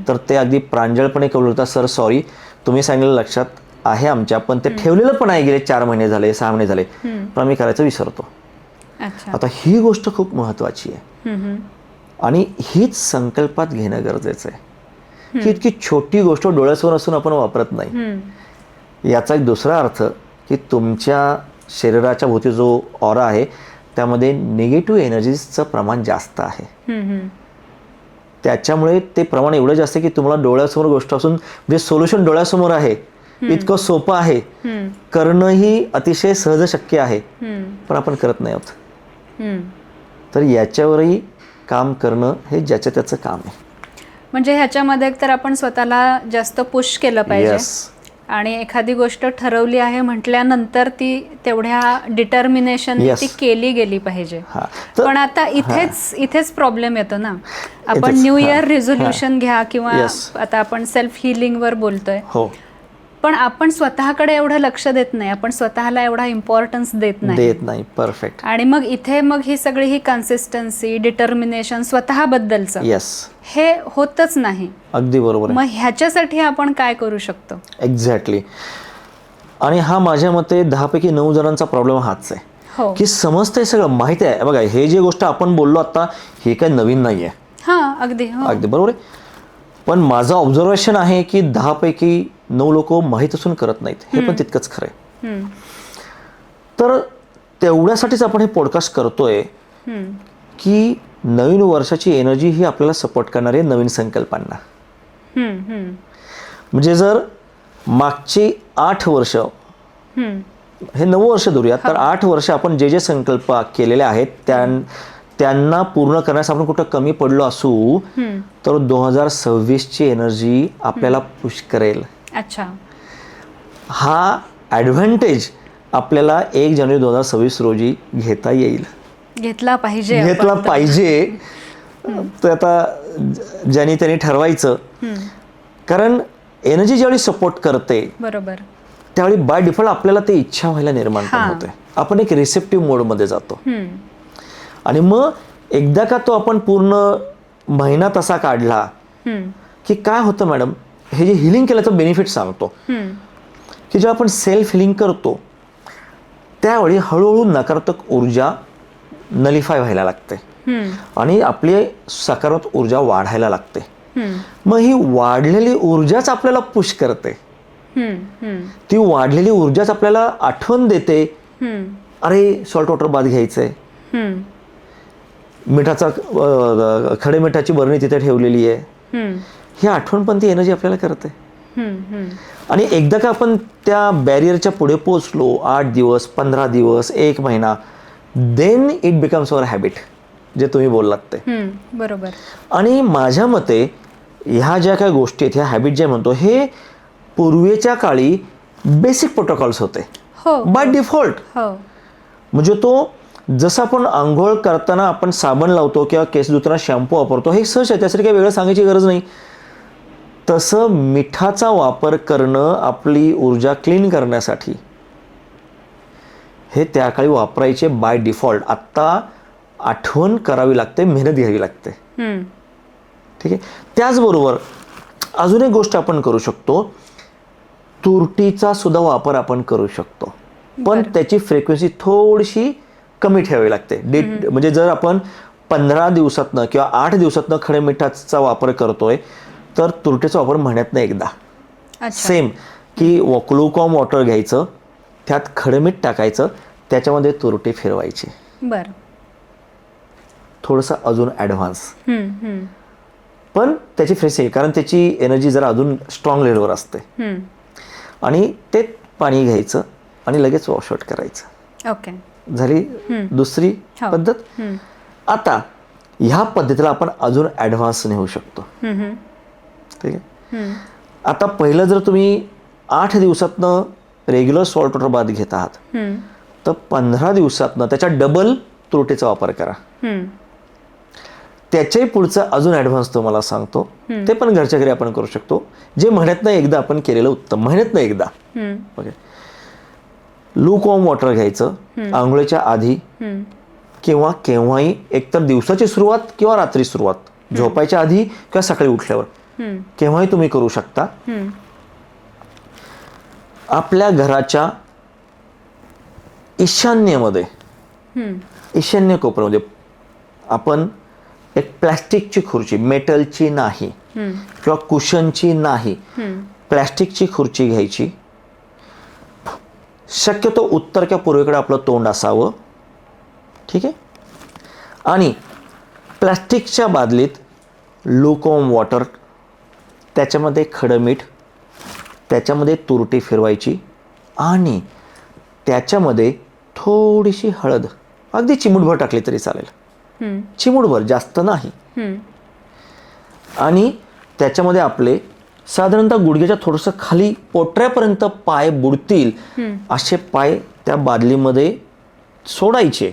तर ते अगदी प्रांजळपणे कबूल होतात, सर सॉरी, तुम्ही सांगितलं लक्षात आहे आमच्या, पण ते ठेवलेलं पण आहे, गेले 4 महिने झाले, 6 महिने झाले, पण आम्ही करायचं विसरतो. आता ही गोष्ट खूप महत्वाची आहे आणि हीच संकल्पात घेणं गरजेचं आहे की इतकी छोटी गोष्ट डोळ्यासमोर असून आपण वापरत नाही. याचा एक दुसरा अर्थ की तुमच्या शरीराच्या भोवती जो ऑरा आहे त्यामध्ये निगेटिव्ह एनर्जीजचं प्रमाण जास्त आहे. त्याच्यामुळे ते प्रमाण एवढं जास्त आहे की तुम्हाला डोळ्यासमोर गोष्ट असून जे सोल्युशन डोळ्यासमोर आहे इतकं सोपं आहे, करणंही अतिशय सहज शक्य आहे, पण आपण करत नाही आहोत. तर याच्यावरही काम करणं हे ज्याचं त्याचं काम आहे. म्हणजे ह्याच्यामध्ये तर आपण स्वतःला जास्त पुश केलं पाहिजे आणि एखादी गोष्ट ठरवली आहे म्हटल्यानंतर ती तेवढ्या डिटर्मिनेशन ती केली गेली पाहिजे. पण आता इथेच प्रॉब्लेम येतो ना. आपण न्यू इयर रिझोल्युशन घ्या किंवा आता आपण सेल्फ हिलिंग वर बोलतोय, पण आपण स्वतःकडे एवढं लक्ष देत नाही, आपण स्वतःला एवढा इम्पॉर्टन्स देत नाही. परफेक्ट. आणि मग इथे ही सगळी ही कन्सिस्टन्सी, डिटर्मिनेशन स्वतःबद्दलचं हे होतच नाही. अगदी बरोबर. मग ह्याच्यासाठी आपण काय करू शकतो? एक्झॅक्टली. आणि हा माझ्या मते 10 पैकी 9 जणांचा प्रॉब्लेम हाच आहे की समजतंय, सगळं माहिती आहे. बघा, हे जे गोष्ट आपण बोललो आता हे काही नवीन नाहीये. अगदी बरोबर आहे. पण माझं ऑब्झर्वेशन आहे की 10 पैकी 9 लोक माहीत असून करत नाहीत. हे पण तितकंच खरं आहे. तर तेवढ्यासाठीच आपण हे पॉडकास्ट करतोय की नवीन वर्षाची एनर्जी ही आपल्याला सपोर्ट करणारी आहे नवीन संकल्पांना. म्हणजे जर मागची 8 वर्ष, हे 9 वर्ष धरूया, तर 8 वर्ष आपण जे संकल्प केलेले आहेत त्यांना पूर्ण करण्यास आपण कुठं कमी पडलो असू तर 2026ची एनर्जी आपल्याला पुश करेल. अच्छा. हा ॲडव्हान्टेज आपल्याला 1 जानेवारी 2026 रोजी घेता येईल. घेतला पाहिजे. तर आता ज्यांनी त्यांनी ठरवायचं. कारण एनर्जी ज्यावेळी सपोर्ट करते बरोबर त्यावेळी बाय डिफॉल्ट आपल्याला ते इच्छा व्हायला निर्माण होते. आपण एक रिसेप्टिव्ह मोडमध्ये जातो आणि मग एकदा का तो आपण पूर्ण महिना तसा काढला की काय होतं मॅडम, हे जे हिलिंग केल्याचं बेनिफिट सांगतो की जेव्हा आपण सेल्फ हिलिंग करतो त्यावेळी हळूहळू नकारात्मक ऊर्जा नलिफाय व्हायला लागते. आणि आपली सकारात्मक ऊर्जा वाढायला लागते. मग ही वाढलेली ऊर्जाच आपल्याला पुश करते. ती वाढलेली ऊर्जाच आपल्याला आठवण देते, अरे सॉल्ट वॉटर बाथ घ्यायचंय, मिठाचा खडे मिठाची बरणी तिथे ठेवलेली आहे, ही आठवण पण ती एनर्जी आपल्याला करते. आणि एकदा का आपण त्या बॅरियरच्या पुढे पोचलो, 8 दिवस 15 दिवस 1 महिना, then it becomes our habit, जे तुम्ही बोललात ते बरोबर. आणि माझ्या मते ह्या ज्या काही गोष्टी आहेत, ह्या हॅबिट जे म्हणतो, हे पूर्वीच्या काळी बेसिक प्रोटोकॉल्स होते बाय डिफॉल्ट. म्हणजे तो जसं आपण आंघोळ करताना आपण साबण लावतो किंवा केस धुताना शॅम्पू वापरतो, हे सहज आहे, त्यासाठी काही वेगळं सांगायची गरज नाही. तसं मिठाचा वापर करणं आपली ऊर्जा क्लीन करण्यासाठी, हे त्या काळी वापरायचे बाय डिफॉल्ट. आत्ता आठवण करावी लागते, मेहनत घ्यावी लागते. ठीक आहे. त्याचबरोबर अजून एक गोष्ट आपण करू शकतो, तुरटीचा सुद्धा वापर आपण करू शकतो, पण त्याची फ्रिक्वेन्सी थोडीशी कमी ठेवावी लागते. म्हणजे जर आपण 15 दिवसातनं किंवा 8 दिवसातनं खडे मिठाचा वापर करतोय, तर तुरटीचा वापर महिन्यातनं एकदा. सेम की लुकवॉर्म वॉटर घ्यायचं, त्यात खडे मीठ टाकायचं, त्याच्यामध्ये तुरटी फिरवायची. बरं. थोडंसं अजून ॲडव्हान्स, पण त्याची फ्रेश आहे, कारण त्याची एनर्जी जरा अजून स्ट्रॉंग लेवलवर असते. आणि ते पाणी घ्यायचं आणि लगेच वॉशआउट करायचं. ओके. झाली दुसरी पद्धत. आता ह्या पद्धतीला आपण अजून ॲडव्हान्स नेऊ शकतो. ठीक आहे. आता पहिलं जर तुम्ही 8 दिवसातनं रेग्युलर सॉल्ट वॉटर बाथ घेत आहात, तर 15 दिवसातनं त्याच्या डबल तुरटीचा वापर करा. त्याच्याही पुढचं अजून ॲडव्हान्स तुम्हाला सांगतो, ते पण घरच्या घरी आपण करू शकतो, जे महिन्यातनं एकदा आपण केलेलं उत्तम. महिन्यातनं एकदा. ओके. लुकवॉर्म वॉटर घ्यायचं आंघोळीच्या आधी किंवा केव्हाही, एकतर दिवसाची सुरुवात किंवा रात्री सुरुवात, झोपायच्या आधी किंवा सकाळी उठल्यावर, केव्हाही तुम्ही करू शकता. आपल्या घराच्या ईशान्येमध्ये, ईशान्य कोपऱ्यामध्ये आपण एक प्लॅस्टिकची खुर्ची, मेटलची नाही किंवा कुशनची नाही, प्लॅस्टिकची खुर्ची घ्यायची. शक्यतो उत्तर किंवा पूर्वेकडे आपलं तोंड असावं. ठीक आहे. आणि प्लॅस्टिकच्या बादलीत लुकवॉर्म वॉटर, त्याच्यामध्ये खडं मीठ, त्याच्यामध्ये तुरटी फिरवायची आणि त्याच्यामध्ये थोडीशी हळद, अगदी चिमूटभर टाकली तरी चालेल, चिमूटभर, जास्त नाही. आणि त्याच्यामध्ये आपले साधारणतः गुडघ्याच्या थोडंसं खाली पोटऱ्यापर्यंत पाय बुडतील असे पाय त्या बादलीमध्ये सोडायचे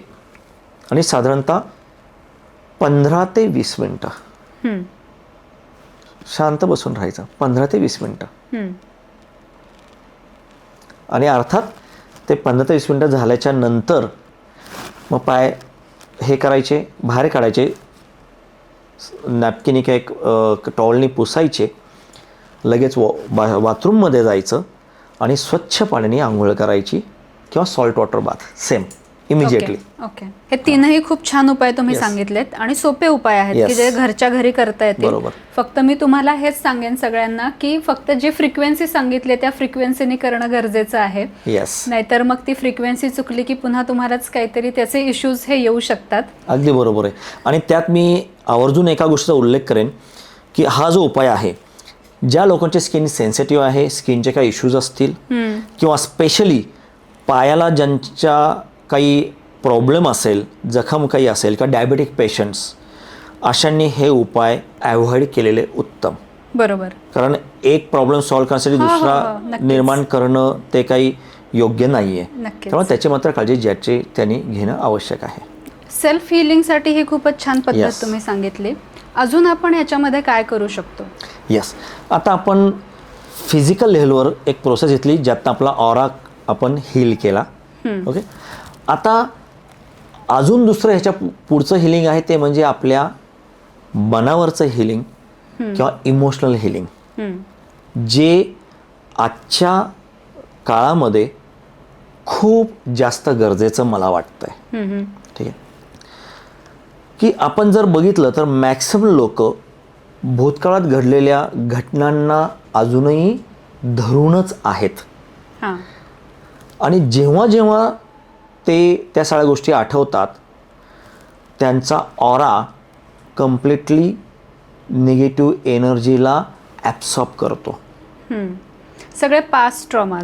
आणि साधारणतः 15 ते 20 मिनटं शांत बसून राहायचं. 15 ते 20 मिनटं. आणि अर्थात ते 15 ते 20 मिनटं झाल्याच्या नंतर मग पाय हे करायचे, बाहेर काढायचे, नॅपकिनी किंवा एक टॉवलनी पुसायचे, लगेच बाथरूममध्ये जायचं आणि स्वच्छ पाण्याने आंघोळ करायची किंवा salt water bath, same immediately. Okay. हे तीनही खूप छान उपाय तुम्ही सांगितलेत आणि सोपे उपाय आहेत की जे घरच्या घरी करता येतील. फक्त मी तुम्हाला हेच सांगेन सगळ्यांना की फक्त जे फ्रिक्वेन्सी सांगितले त्या फ्रिक्वेन्सीने करणं गरजेचं आहे. नाहीतर मग ती फ्रिक्वेन्सी चुकली की पुन्हा तुम्हालाच काहीतरी त्याचे इश्यूज हे येऊ शकतात. अगदी बरोबर आहे. आणि त्यात मी आवर्जून एका गोष्टीचा उल्लेख करेन की हा जो उपाय आहे, ज्या लोकांची स्किन सेन्सिटिव्ह आहे, स्किनचे काही इश्यूज असतील किंवा स्पेशली पायाला ज्यांच्या काही प्रॉब्लेम असेल, जखम काही असेल किंवा डायबेटिक पेशंट्स, अशांनी हे उपाय अवॉइड केलेले उत्तम. बरोबर. कारण एक प्रॉब्लेम सॉल्व्ह करण्यासाठी दुसरा निर्माण करणं ते काही योग्य नाही आहे. त्यामुळे त्याची मात्र काळजी ज्याची त्यांनी घेणं आवश्यक आहे. सेल्फ हिलिंगसाठी ही खूपच छान पद्धत तुम्ही सांगितली. अजून आपण याच्यामध्ये काय करू शकतो? येस. आता आपण फिजिकल लेव्हलवर एक प्रोसेस घेतली ज्यातनं आपला ऑरा आपण हील केला. ओके. आता अजून दुसरं ह्याच्या पुढचं हिलिंग आहे, ते म्हणजे आपल्या मनावरचं हिलिंग किंवा इमोशनल हिलिंग, जे आजच्या काळामध्ये खूप जास्त गरजेचं मला वाटतंय. ठीक आहे. की आपण जर बघितलं तर मॅक्सिमम लोक भूतकाळात घडलेल्या घटनांना अजूनही धरूनच आहेत. हां. आणि जेव्हा जेव्हा ते त्या सगळ्या गोष्टी आठवतात त्यांचा ऑरा कम्प्लिटली निगेटिव्ह एनर्जीला ॲब्सॉर्ब करतो. सगळे पास्ट ट्रॉमा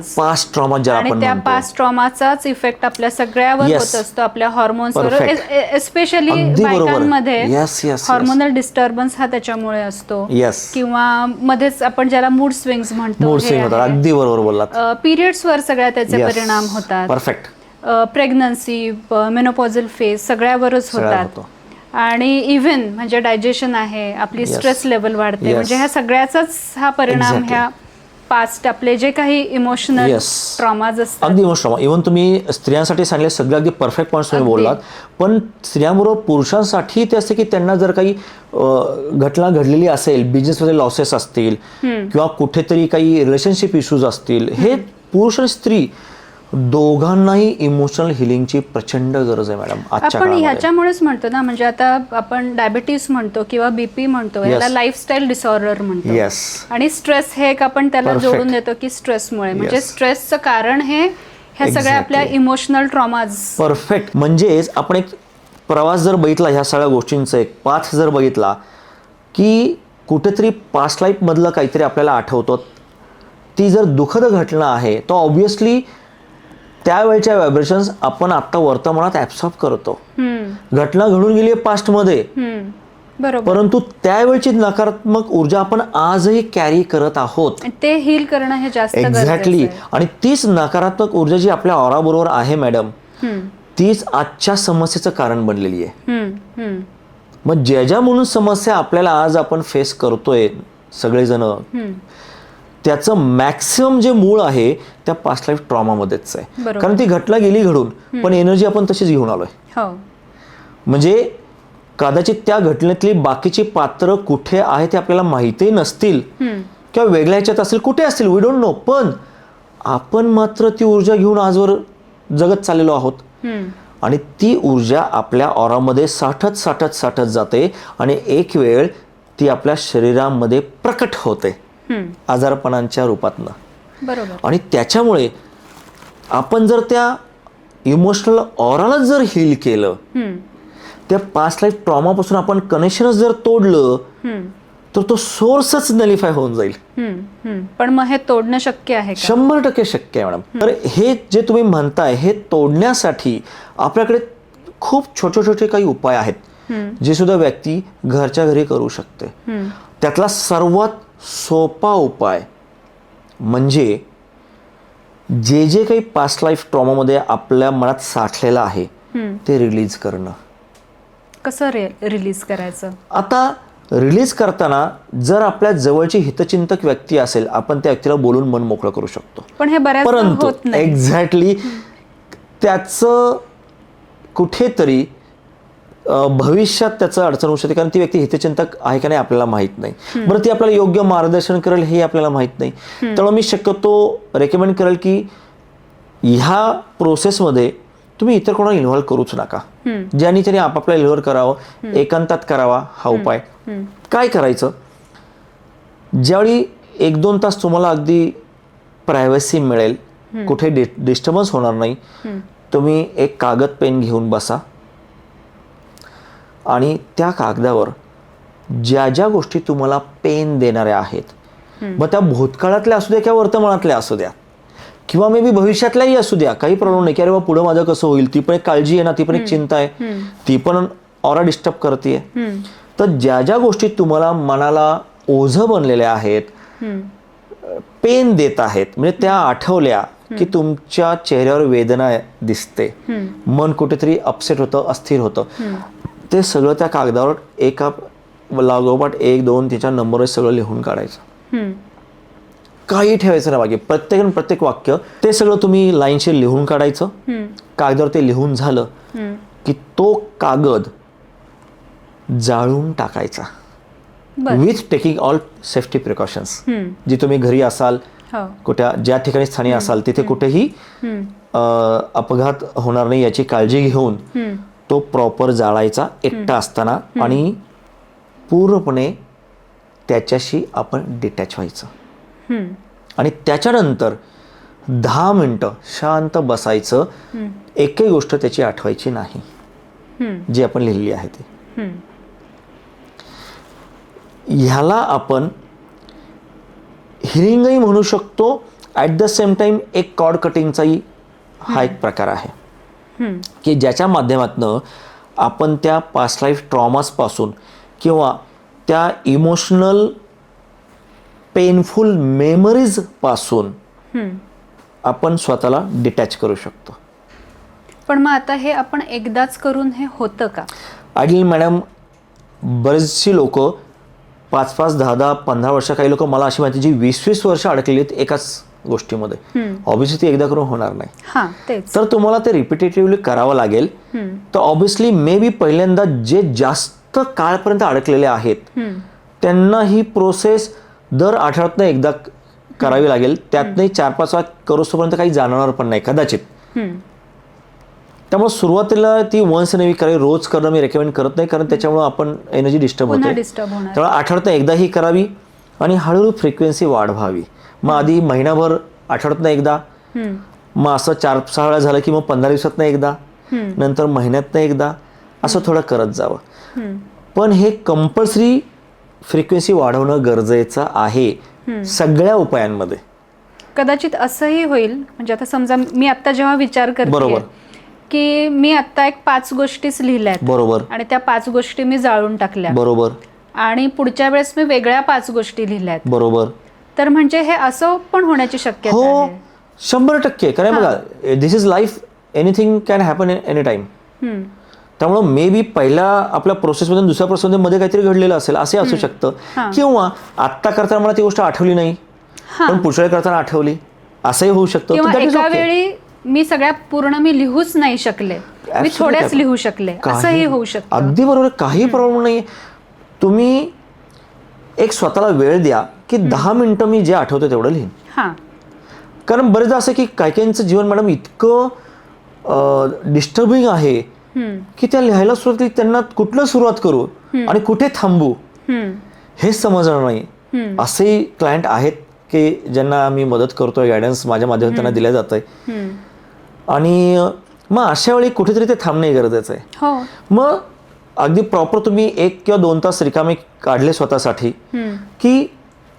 ज्याला आणि आपण त्या म्हणतो. पास्ट ट्रॉमाचाच इफेक्ट आपल्या सगळ्यावर Yes. होत असतो, आपल्या हॉर्मोन्सवर. Perfect. एस्पेशली अगदी बरोबर. बायकांमध्ये Yes, yes, yes. Hormonal disturbance हा त्याच्यामुळे असतो. Yes. किंवा मध्येच आपण ज्याला मूड स्विंग्स म्हणतो, मूड स्विंग होतात. अगदी बरोबर बोललात. पिरियड्सवर सगळ्या त्याचे Yes. परिणाम होतात. परफेक्ट. प्रेग्नन्सी, मेनोपॉझल फेज सगळ्यावरच होतात. आणि इव्हन म्हणजे डायजेशन आहे, आपली Yes. स्ट्रेस लेवल वाढते. Yes. म्हणजे ह्या सगळ्याचाच हा परिणाम Exactly. ह्या पास्ट आपले जे काही इमोशनल Yes. ट्रॉमाज असतात. अगदी इमोशनल. इव्हन तुम्ही स्त्रियांसाठी सांगले सगळे अगदी परफेक्ट पॉईंट्स तुम्ही अगदी. बोललात. पण स्त्रियांबरोबर पुरुषांसाठी ते असते की त्यांना जर काही घटना घडलेली असेल, बिझनेसमध्ये लॉसेस असतील किंवा कुठेतरी काही रिलेशनशिप इश्यूज असतील, हे पुरुष आणि स्त्री दोघांनाही इमोशनल हिलिंगची प्रचंड गरज आहे मॅडम आजच्या आपण काळामध्ये. ह्याच्यामुळेच म्हणतो ना, म्हणजे आता आपण डायबिटीस म्हणतो किंवा बीपी म्हणतो, याला लाईफस्टाईल डिसऑर्डर म्हणतो. येस. आणि स्ट्रेस हे एक आपण त्याला Perfect. जोडून देतो की स्ट्रेसमुळे, म्हणजे Yes. स्ट्रेसचं कारण हे ह्या सगळ्या Exactly. आपल्या इमोशनल ट्रॉमाज. परफेक्ट. म्हणजेच आपण एक प्रवास जर बघितला ह्या सगळ्या गोष्टींचा, एक पाथ जर बघितला की कुठेतरी पास्ट लाईफमधलं काहीतरी आपल्याला आठवतं, ती जर दुःखद घटना आहे तर ऑब्व्हियसली त्यावेळच्या व्हायब्रेशन्स आपण आत्ता वर्तमानात ॲब्सॉर्ब करतो. घटना घडून गेली आहे पास्टमध्ये, बरोबर. परंतु त्यावेळची नकारात्मक ऊर्जा आपण आजही कॅरी करत आहोत. आणि ते हील करणं हे जास्त गरजेचं एक्झॅक्टली. आहे. आणि तीच नकारात्मक ऊर्जा जी आपल्या ऑराबरोबर आहे मॅडम, तीच आजच्या समस्येचं कारण बनलेली आहे. मग ज्या म्हणून समस्या आपल्याला आज आपण फेस करतोय सगळेजण, त्याचं मॅक्सिमम जे मूळ आहे त्या पास्ट लाईफ ट्रॉमामध्येच आहे. बरोबर. कारण ती घटना गेली घडून, पण एनर्जी आपण तशीच घेऊन आलोय. हो. म्हणजे कदाचित त्या घटनेतली बाकीची पात्र कुठे आहे ते आपल्याला माहितीही नसतील किंवा वेगळ्या ह्याच्यात असेल, कुठे असतील, वी डोंट नो, पण आपण मात्र ती ऊर्जा घेऊन आजवर जगत चाललेलो आहोत. आणि ती ऊर्जा आपल्या ऑरामध्ये साठत जाते आणि एक वेळ ती आपल्या शरीरामध्ये प्रकट होते आजारपणांच्या रूपातनं. बरोबर. आणि त्याच्यामुळे आपण जर त्या इमोशनल ऑराला जर हील केलं, त्या पास्ट लाईफ ट्रॉमापासून आपण कनेक्शनच जर तोडलं, तर तो सोर्सच नलिफाय होऊन जाईल. पण मग हे तोडणं शक्य आहे का? 100% शक्य आहे मॅडम. तर हे जे तुम्ही म्हणताय हे तोडण्यासाठी आपल्याकडे खूप छोटे काही उपाय आहेत, जे सुद्धा व्यक्ती घरच्या घरी करू शकते. त्यातला सर्वात सोपा उपाय म्हणजे जे काही पास्ट लाईफ ट्रॉमामध्ये आपल्या मनात साठलेलं आहे ते रिलीज करणं. कसं रिलीज करायचं? आता रिलीज करताना जर आपल्या जवळची हितचिंतक व्यक्ती असेल, आपण त्या व्यक्तीला बोलून मन मोकळं करू शकतो. पण हे बऱ्याच परंतु होत नाही. एक्झॅक्टली त्याचं कुठेतरी भविष्यात त्याचं अडचण होऊ शकते, कारण ती व्यक्ती हितचिंतक आहे का नाही आपल्याला माहीत नाही. बरं, ती आपल्याला योग्य मार्गदर्शन करेल हे आपल्याला माहीत नाही. त्यामुळे मी शक्यतो रेकमेंड करेल की ह्या प्रोसेसमध्ये तुम्ही इतर कोणाला इन्व्हॉल्व करूच नका. ज्यांनी त्यांनी आपापल्या लेव्हलवर करावं, एकांतात करावा हा उपाय. काय करायचं, ज्यावेळी 1-2 तास तुम्हाला अगदी प्रायव्हसी मिळेल, कुठे डिस्टर्बन्स होणार नाही, तुम्ही एक कागद पेन घेऊन बसा आणि त्या कागदावर ज्या गोष्टी तुम्हाला पेन देणाऱ्या आहेत, मग त्या भूतकाळातल्या असू द्या किंवा वर्तमानातल्या असू द्या किंवा मे बी भविष्यातल्याही असू द्या, काही प्रॉब्लेम नाही की अरे बा पुढं माझं कसं होईल, ती पण एक काळजी आहे ना, ती पण एक चिंता आहे, ती पण ऑरा डिस्टर्ब करते. तर ज्या गोष्टी तुम्हाला मनाला ओझं बनलेल्या आहेत, पेन देत आहेत, म्हणजे त्या आठवल्या की तुमच्या चेहऱ्यावर वेदना दिसते, मन कुठेतरी अपसेट होतं, अस्थिर होतं, ते सगळं त्या कागदावर एका लागोपाठ 1, 2 त्याच्या नंबरवर सगळं लिहून काढायचं. काही ठेवायचं ना बाकी, प्रत्येक वाक्य ते सगळं तुम्ही लाईनशी लिहून काढायचं. कागदावर ते लिहून झालं की तो कागद जाळून टाकायचा, with taking all safety precautions. जी तुम्ही घरी असाल, कुठे ज्या ठिकाणी स्थानी असाल, तिथे कुठेही अपघात होणार नाही याची काळजी घेऊन तो प्रॉपर जाळायचा एकटा असताना आणि पूर्णपणे त्याच्याशी आपण डिटॅच व्हायचं आणि त्याच्यानंतर 10 मिनटं शांत बसायचं. एकही गोष्ट त्याची आठवायची नाही जी आपण लिहिली आहे ती. ह्याला आपण हिरिंगही म्हणू शकतो. ॲट द सेम टाइम एक कॉर्ड कटिंगचाही हा एक प्रकार आहे की ज्याच्या माध्यमातनं आपण त्या पास्ट लाईफ ट्रॉमासपासून किंवा त्या इमोशनल पेनफुल मेमरीजपासून आपण स्वतःला डिटॅच करू शकतो. पण मग आता हे आपण एकदाच करून हे होतं का? आयडियल मॅडम, बरेचशी लोक 5-5, 10-10, 15 वर्ष, काही लोक मला अशी माहिती जी 20-20 वर्ष अडकलेली आहेत एकाच गोष्टीमध्ये. ऑब्व्हियसली ती एकदा करून होणार नाही. तर तुम्हाला ते रिपिटेटिव्हली करावं लागेल. तर ऑब्व्हियसली मे बी पहिल्यांदा जे जास्त काळपर्यंत अडकलेले आहेत त्यांना ही प्रोसेस दर आठवड्यातनं एकदा करावी लागेल. त्यातनंही 4-5 वेळा करोस्तोपर्यंत काही जाणवणार पण नाही कदाचित. त्यामुळे सुरुवातीला ती वन्स इन अ वीक करावी. रोज करणं मी रेकमेंड करत नाही, कारण त्याच्यामुळे आपण एनर्जी डिस्टर्ब होते. त्यामुळे आठवड्यातनं एकदा ही करावी आणि हळूहळू फ्रिक्वेन्सी वाढवावी. मग आधी महिनाभर आठवड्यातनं एकदा, मग असं 4-6 वेळा झालं की मग 15 दिवसातनं एकदा, नंतर महिन्यातनं एकदा, असं थोडं करत जावं. पण हे कंपल्सरी फ्रिक्वेन्सी वाढवणं गरजेचं आहे सगळ्या उपायांमध्ये. कदाचित असंही होईल, म्हणजे आता समजा मी आता जेव्हा विचार करते की मी आता एक 5 गोष्टीच लिहिल्यात, बरोबर, आणि त्या 5 गोष्टी मी जाळून टाकल्या, बरोबर, आणि पुढच्या वेळेस मी वेगळ्या 5 गोष्टी लिहिल्यात, बरोबर, तर म्हणजे हे असं पण होण्याची शक्यता आहे. 100%. कारण बघा, this is life, anything can happen any time. त्यामुळं मे बी पहिल्या आपल्या प्रोसेसमधून दुसऱ्या प्रोसेसमध्ये काहीतरी घडलेलं असेल, असे असू शकतं. किंवा आत्ता करताना मला ती गोष्ट आठवली नाही पण पुढच्या वेळी करताना आठवली, असंही होऊ शकतं. एका वेळी मी सगळ्या पूर्ण मी लिहूच नाही शकले, मी थोड्याच लिहू शकले, असंही होऊ शकतं. अगदी बरोबर, काही प्रॉब्लेम नाही. तुम्ही एक स्वतःला वेळ द्या की 10 मिनिटं मी जे आठवतं तेवढं लिहीन. कारण बरेचदा असं की काही काहींचं जीवन मॅडम इतकं डिस्टर्बिंग आहे की त्या लिहायला सुरुवात केली त्यांना कुठलं सुरुवात करू आणि कुठे थांबू हे समजणार नाही. असे क्लायंट आहेत की ज्यांना मी मदत करतोय, गायडन्स माझ्या माध्यमातून त्यांना दिलं जात आहे. आणि मग अशा वेळी कुठेतरी ते थांबणे गरजेचं आहे. मग अगदी प्रॉपर तुम्ही 1 किंवा 2 तास रिकामे काढले स्वतःसाठी की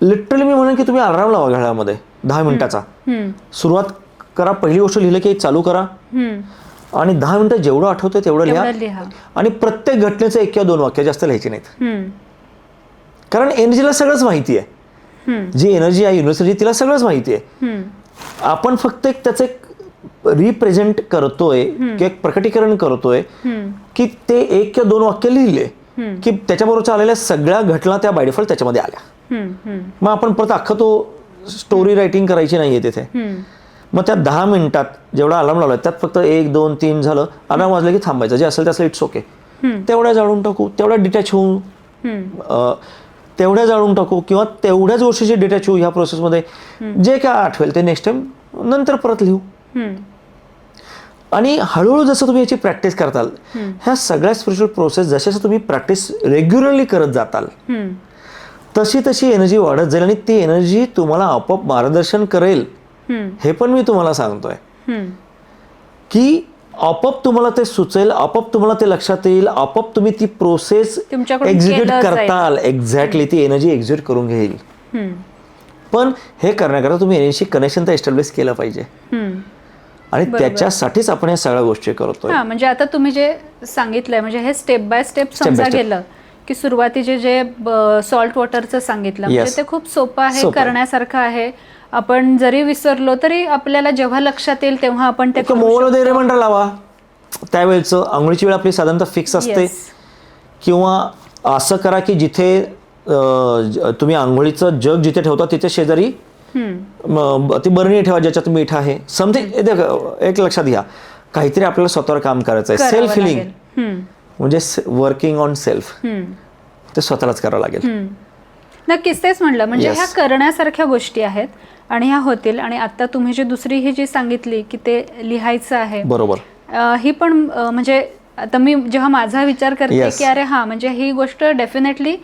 लिटरली मी म्हणेन की तुम्ही अलार्म लावा घड्याळामध्ये 10 मिनिटाचा. सुरुवात करा, पहिली गोष्ट लिहिलं की चालू करा आणि 10 मिनिटं जेवढं आठवतं तेवढं लिहा. आणि प्रत्येक घटनेचं 1 किंवा 2 वाक्य जास्त लिहायची नाहीत. कारण एनर्जीला सगळंच माहिती आहे. जी एनर्जी आहे युनिव्हर्सिटी तिला सगळंच माहिती आहे. आपण फक्त एक त्याचं एक रिप्रेझेंट करतोय की एक प्रकटीकरण करतोय की ते 1 किंवा 2 वाक्य लिहिले की त्याच्याबरोबर आलेल्या सगळ्या घटना त्या बाय डिफॉल्ट त्याच्यामध्ये आल्या. मग आपण परत अख्खा तो स्टोरी रायटिंग करायची नाहीये तिथे. मग त्या 10 मिनिटात जेवढा अलार्म लावला त्यात फक्त 1, 2, 3 झालं, अलार्म वाजलं की थांबायचं, जे असेल त्याचं इट्स ओके. तेवढ्या जाळून टाकू, तेवढ्या डिटॅच होऊ, तेवढ्या जाळून टाकू किंवा तेवढ्याच गोष्टीची डिटॅच होऊ ह्या प्रोसेसमध्ये. जे काय आठवेल ते नेक्स्ट टाइम नंतर परत लिहू. आणि हळूहळू जसं तुम्ही याची प्रॅक्टिस करताल, ह्या सगळ्या स्पिरिच्युअल प्रोसेस जसं तुम्ही प्रॅक्टिस रेग्युलरली करत जाताल तशी तशी एनर्जी वाढत जाईल आणि ती एनर्जी तुम्हाला आपोआप मार्गदर्शन करेल. हे पण मी तुम्हाला सांगतोय की आपोआप तुम्हाला ते सुचेल, आपोआप तुम्हाला ते लक्षात येईल, आपोआप तुम्ही ती प्रोसेस एक्झिक्यूट करताल. एक्झॅक्टली, ती एनर्जी एक्झिक्यूट करून घेईल. पण हे करण्याकरता तुम्ही एनर्जी कनेक्शन तर एस्टॅब्लिश केलं पाहिजे आणि त्याच्यासाठीच आपण या सगळ्या गोष्टी करतोय. म्हणजे आता तुम्ही जे सांगितलंय म्हणजे हे स्टेप बाय स्टेप समजा गेलं की सुरुवातीचे जे सॉल्ट वॉटरचं सांगितलं म्हणजे ते खूप सोपं आहे, करण्यासारखं आहे. आपण जरी विसरलो तरी आपल्याला जेव्हा लक्षात येईल तेव्हा आपण ते मोबाईलमध्ये रिमाइंडर लावा. त्यावेळेचं आंघोळीची वेळ आपली साधारणतः फिक्स असते. किंवा असं करा की जिथे तुम्ही आंघोळीचं जग जिथे ठेवता तिथे शेजारी ती बरणी ठेवा ज्याच्यात मीठ आहे. समथिंग एक लक्षात घ्या, काहीतरी आपल्याला स्वतःवर काम करायचं आहे. सेल्फ हिलिंग म्हणजे वर्किंग ऑन सेल्फ, ते स्वतःलाच करावं लागेल. नक्कीच तेच म्हणलं, म्हणजे ह्या करण्यासारख्या गोष्टी आहेत आणि ह्या होतील. आणि आता तुम्ही जी दुसरी ही जी सांगितली की ते लिहायचं आहे, बरोबर, ही पण म्हणजे आता मी जेव्हा माझा विचार करते Yes. की अरे हा म्हणजे ही गोष्ट डेफिनेटली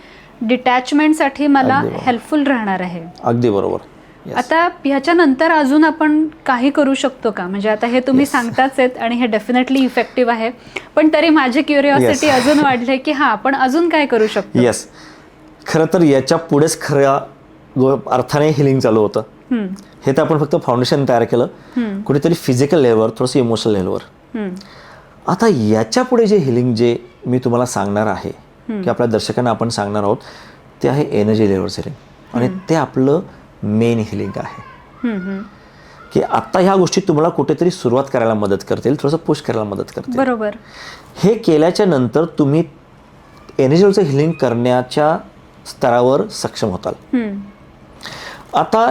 डिटॅचमेंटसाठी मला अगदी बरोबर. हेल्पफुल राहणार आहे. अगदी बरोबर. Yes. आता ह्याच्यानंतर अजून आपण काही करू शकतो का? म्हणजे आता हे तुम्ही Yes. सांगताच आहेत आणि हे डेफिनेटली इफेक्टिव्ह आहे, पण तरी माझी क्युरिओसिटी Yes. अजून वाढली की हा आपण अजून काय करू शकतो? येस, खरं तर याच्या पुढेच खऱ्या अर्थाने हिलिंग चालू होतं. हे तर आपण फक्त फाउंडेशन तयार केलं, कुठेतरी फिजिकल लेवलवर, थोडंसं इमोशनल लेवलवर. आता याच्या पुढे जे हिलिंग जे मी तुम्हाला सांगणार आहे की आपल्या दर्शकांना आपण सांगणार आहोत ते आहे एनर्जी लेवलचं हिलिंग, आणि ते आपलं मेन हिलिंग आहे. की आता ह्या गोष्टी तुम्हाला कुठेतरी सुरुवात करायला मदत करतील, थोडंसं पुश करायला मदत करतील. बरोबर. हे केल्याच्या नंतर तुम्ही एनर्जी लेवलचं हिलिंग करण्याच्या स्तरावर सक्षम होताल. आता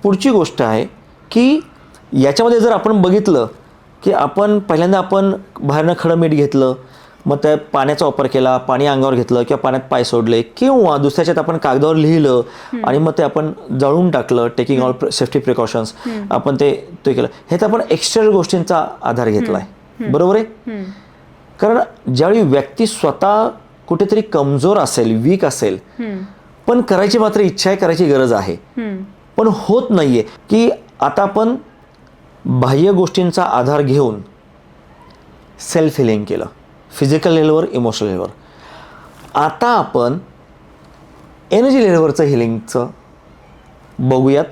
पुढची गोष्ट आहे की याच्यामध्ये जर आपण बघितलं की आपण पहिल्यांदा आपण बाहेरनं खडं मीठ घेतलं, मग त्या पाण्याचा वापर केला, पाणी अंगावर घेतलं किंवा पाण्यात पाय सोडले, किंवा दुसऱ्याच्यात आपण कागदावर लिहिलं आणि मग ते आपण जाळून टाकलं, टेकिंग ऑल सेफ्टी प्रिकॉशन्स, आपण ते केलं. हे तर आपण एक्स्टर्नल गोष्टींचा आधार घेतला आहे. बरोबर आहे. कारण ज्यावेळी व्यक्ती स्वतः कुठेतरी कमजोर असेल, वीक असेल, पण करायची मात्र इच्छा आहे, करायची गरज आहे, पण होत नाहीये, की आता आपण बाह्य गोष्टींचा आधार घेऊन सेल्फ हिलिंग केलं, फिजिकल लेवलवर, इमोशनल लेवलवर. आता आपण एनर्जी लेवलवरचं हिलिंगचं बघूयात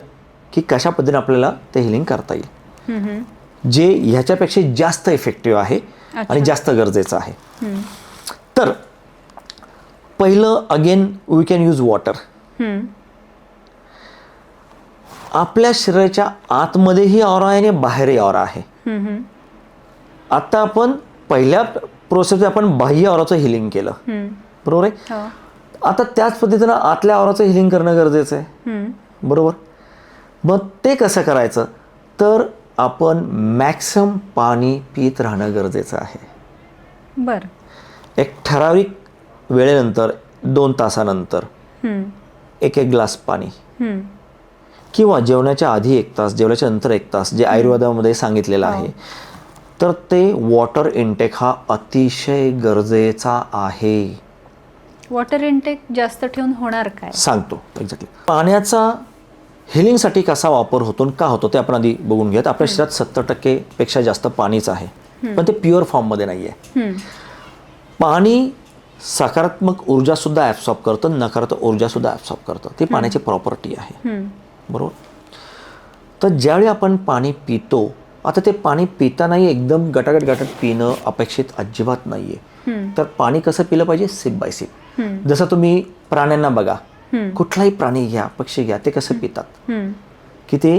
की कशा पद्धतीने आपल्याला ते हिलिंग करता येईल, जे ह्याच्यापेक्षा जास्त इफेक्टिव्ह आहे आणि जास्त गरजेचं आहे. तर पहिलं, again we can use water. आपल्या शरीराच्या आतमध्येही ऑरा आहे आणि बाहेरही ऑरा आहे. आता आपण पहिल्या प्रोसेसमध्ये आपण बाह्य ऑराचं हिलिंग केलं, बरोबर आहे. आता त्याच पद्धतीनं आतल्या ऑराचं हिलिंग करणं गरजेचं आहे, बरोबर. मग ते कसं करायचं, तर आपण मॅक्सिमम पाणी पित राहणं गरजेचं आहे. बरं. एक ठराविक वेळेनंतर 2 तासानंतर एक ग्लास पाणी, किंवा जेवणाच्या आधी 1 तास, जेवणाच्या नंतर 1 तास, जे आयुर्वेदामध्ये सांगितलेलं आहे. तर ते वॉटर इनटेक हा अतिशय गरजेचा आहे. वॉटर इनटेक जास्त ठेवून होणार काय? सांगतो एक्झॅक्टली. पाण्याचा हिलिंगसाठी कसा वापर होतो आणि का होतो ते आपण आधी बघून घेऊयात. आपल्या शरीरात 70% पेक्षा जास्त पाणीच आहे, पण ते प्युअर फॉर्ममध्ये नाही आहे. पाणी सकारात्मक ऊर्जासुद्धा ॲब्सॉर्ब करतं, नकारात्मक ऊर्जासुद्धा ॲब्सॉर्ब करतं. ती पाण्याची प्रॉपर्टी आहे, बरोबर. तर ज्यावेळी आपण पाणी पितो, आता ते पाणी पितानाही एकदम गटागट पिणं अपेक्षित अजिबात नाही आहे. तर पाणी कसं पिलं पाहिजे, सिप बाय सिप. जसं तुम्ही प्राण्यांना बघा, कुठलाही प्राणी घ्या, पक्षी घ्या, ते कसं पितात, की ते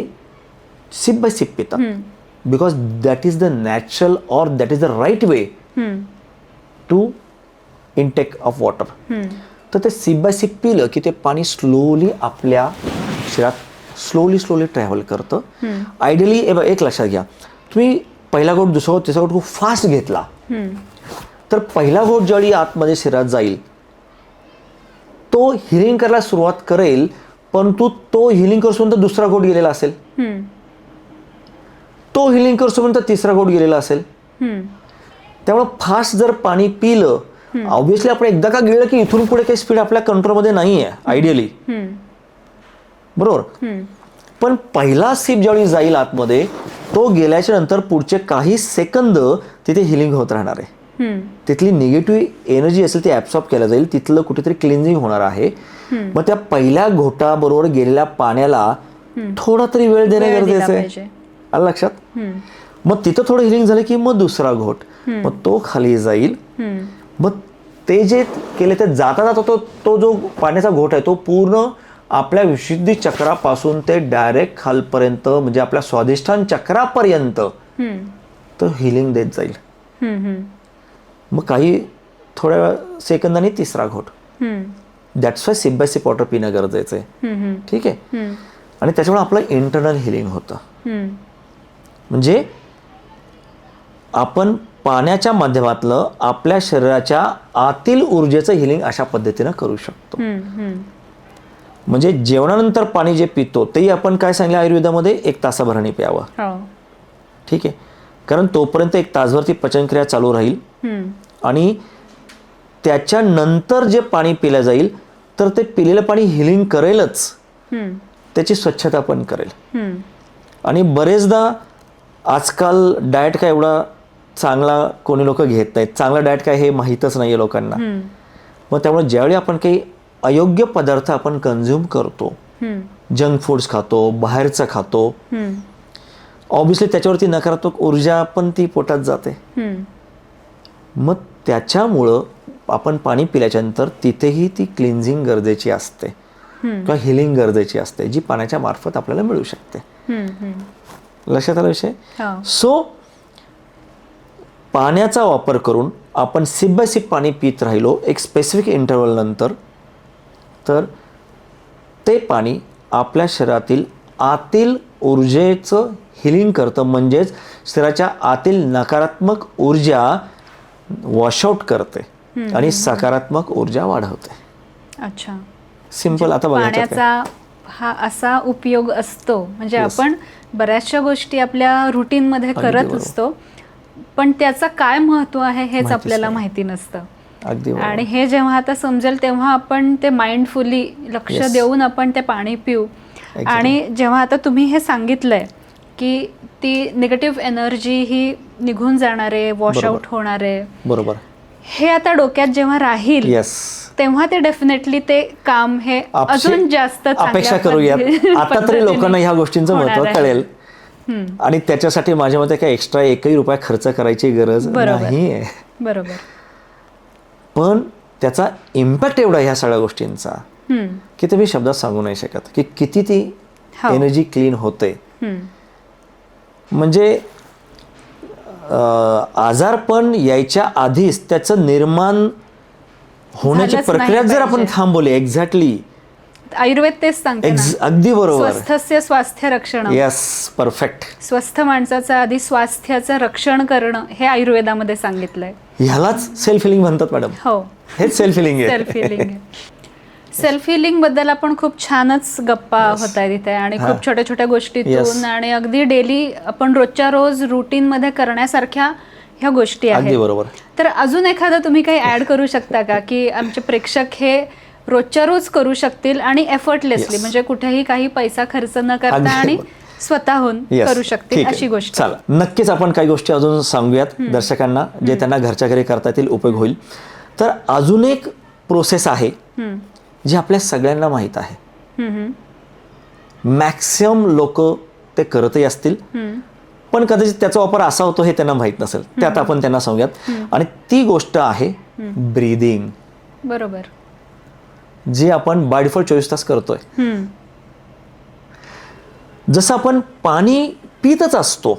सिप बाय सिप पितात, because that is the natural or that is the right way to intake of water. तर ते सिप बाय सिप पिलं की ते पाणी स्लोली आपल्या शरीरात स्लोली ट्रॅव्हल करतं. आयडियली एक लक्षात घ्या, तुम्ही पहिला घोट, दुसरा घोट, तिसरा घोट खूप फास्ट घेतला, तर पहिला घोट ज्यावेळी आतमध्ये शरीरात जाईल तो हिलिंग करायला सुरुवात करेल, परंतु तो हिलिंग करूपर्यंत दुसरा घोट गेलेला असेल, तो हिलिंग करूपर्यंत तिसरा घोट गेलेला असेल. त्यामुळे फास्ट जर पाणी पिलं, ऑब्व्हियसली आपण एकदा का गिळलं की इथून पुढे काही स्पीड आपल्या कंट्रोलमध्ये नाही आहे आयडियली, बरोबर. पण पहिला सिप ज्यावेळी जाईल आतमध्ये, तो गेल्याच्या नंतर पुढचे काही सेकंद तिथे हिलिंग होत राहणार आहे. तिथली निगेटिव्ह एनर्जी असेल ती ॲब्सॉर्ब केल्या जाईल, तिथलं कुठेतरी क्लिन्झिंग होणार आहे. मग त्या पहिल्या घोटाबरोबर गेलेल्या पाण्याला थोडा तरी वेळ देणं गरजेचं आहे, आलं लक्षात. मग तिथं थोडं हिलिंग झालं की मग दुसरा घोट, मग तो खाली जाईल. मग ते जे केले ते जाता जाता तो जो पाण्याचा घोट आहे तो पूर्ण आपल्या विशुद्धी चक्रापासून ते डायरेक्ट खालपर्यंत, म्हणजे आपल्या स्वाधिष्ठान चक्रापर्यंत तो हिलिंग देत जाईल. मग काही थोड्या सेकंदांनी तिसरा घोट. That's why sip by sip water पिणं गरजेचं आहे, ठीक आहे. आणि त्याच्यामुळे आपलं इंटरनल हिलिंग होतं. म्हणजे आपण पाण्याच्या माध्यमातलं आपल्या शरीराच्या आतील ऊर्जेचं हिलिंग अशा पद्धतीनं करू शकतो. म्हणजे जेवणानंतर पाणी जे पितो तेही आपण काय सांगितलं आयुर्वेदामध्ये, 1 तासाभराने प्यावं, ठीक आहे. कारण तोपर्यंत 1 तासभर ती पचनक्रिया चालू राहील आणि त्याच्यानंतर जे पाणी पिलं जाईल तर ते पिलेलं पाणी हिलिंग करेलच, त्याची स्वच्छता पण करेल. आणि बरेचदा आजकाल डाएट काय एवढा चांगला कोणी लोक घेत नाहीत. चांगला डाएट काय हे माहीतच नाही आहे लोकांना. मग त्यामुळे ज्यावेळी आपण काही अयोग्य पदार्थ आपण कन्झ्युम करतो, जंक फूड्स खातो, बाहेरचं खातो, ऑब्व्हियसली त्याच्यावरती नकारात्मक ऊर्जा पण ती पोटात जाते. मग त्याच्यामुळं आपण पाणी पिल्याच्यानंतर तिथेही ती क्लिन्झिंग गरजेची असते किंवा हिलिंग गरजेची असते, जी पाण्याच्या मार्फत आपल्याला मिळू शकते. लक्षात आला विषय. सो पाण्याचा वापर करून आपण सिप बाय सिप पाणी पित राहिलो एक स्पेसिफिक इंटरवल नंतर, तर ते पाणी आपल्या शरीरातील आतील ऊर्जेचं हिलिंग करतं. म्हणजेच शरीराच्या आतील नकारात्मक ऊर्जा वॉशआउट करते आणि सकारात्मक ऊर्जा वाढवते. अच्छा, सिंपल. आता बघा पाण्याचा हा असा उपयोग असतो. म्हणजे आपण बऱ्याचशा गोष्टी आपल्या रुटीनमध्ये करत असतो, पण त्याचं काय महत्त्व आहे हेच आपल्याला माहिती नसतं. अगदी. आणि हे जेव्हा आता समजेल तेव्हा आपण ते माइंडफुली लक्ष देऊन आपण ते पाणी पिऊ. आणि जेव्हा आता तुम्ही हे सांगितलंय की ती निगेटिव्ह एनर्जी ही निघून जाणार आहे, वॉशआउट होणार आहे, बरोबर, हे आता डोक्यात जेव्हा राहील तेव्हा ते डेफिनेटली ते काम हे अजून जास्त अपेक्षा करूयात. आता तरी लोकांना ह्या गोष्टींचं महत्त्व कळेल. आणि त्याच्यासाठी माझ्या मते काही एक्स्ट्रा एकही रुपया खर्च करायची गरज नाही आहे. बरोबर. पण त्याचा इम्पॅक्ट एवढा ह्या सगळ्या गोष्टींचा की ते मी शब्दात सांगू नाही शकत की किती ती एनर्जी क्लीन होते. म्हणजे आजारपण यायच्या आधीच त्याचं निर्माण होण्याची प्रक्रिया जर आपण थांबवली. एक्झॅक्टली, आयुर्वेद तेच सांगते. अगदी बरोबर. स्वस्थस्य स्वास्थ्य रक्षण. Yes, perfect. स्वस्थ माणसाचं आधी स्वास्थ्याचं रक्षण करणं हे आयुर्वेदामध्ये सांगितलंय. ह्यालाच सेल्फ हिलिंग म्हणतात मॅडम. हो, हेच सेल्फ हिलिंग आहे. Self healing. सेल्फ हिलिंग बद्दल आपण खूप छानच गप्पा होत आहेत इथे आणि खूप छोट्या छोट्या गोष्टीतून आणि अगदी डेली आपण रोजच्या रोज रुटीन मध्ये करण्यासारख्या ह्या गोष्टी आहेत. बरोबर. तर अजून एखादं तुम्ही काही ऍड करू शकता का की आमचे प्रेक्षक हे रोजच्या रोज करू शकतील आणि एफर्टलेसली, म्हणजे कुठेही काही पैसा खर्च न करता आणि स्वतःहून करू शकतील अशी गोष्ट. चला, नक्कीच आपण काही गोष्टी अजून सांगूयात दर्शकांना जे त्यांना घरच्या घरी करता येतील, उपयोग होईल. तर अजून एक प्रोसेस आहे जी आपल्या सगळ्यांना माहीत आहे. मॅक्सिमम लोक ते करतही असतील, पण कदाचित त्याचा वापर असा होतो हे त्यांना माहीत नसेल. त्यात आपण त्यांना सांगूयात. आणि ती गोष्ट आहे ब्रीदिंग. बरोबर. जे आपण बाय डिफॉल्ट 24 तास करतोय. जसं आपण पाणी पितच असतो,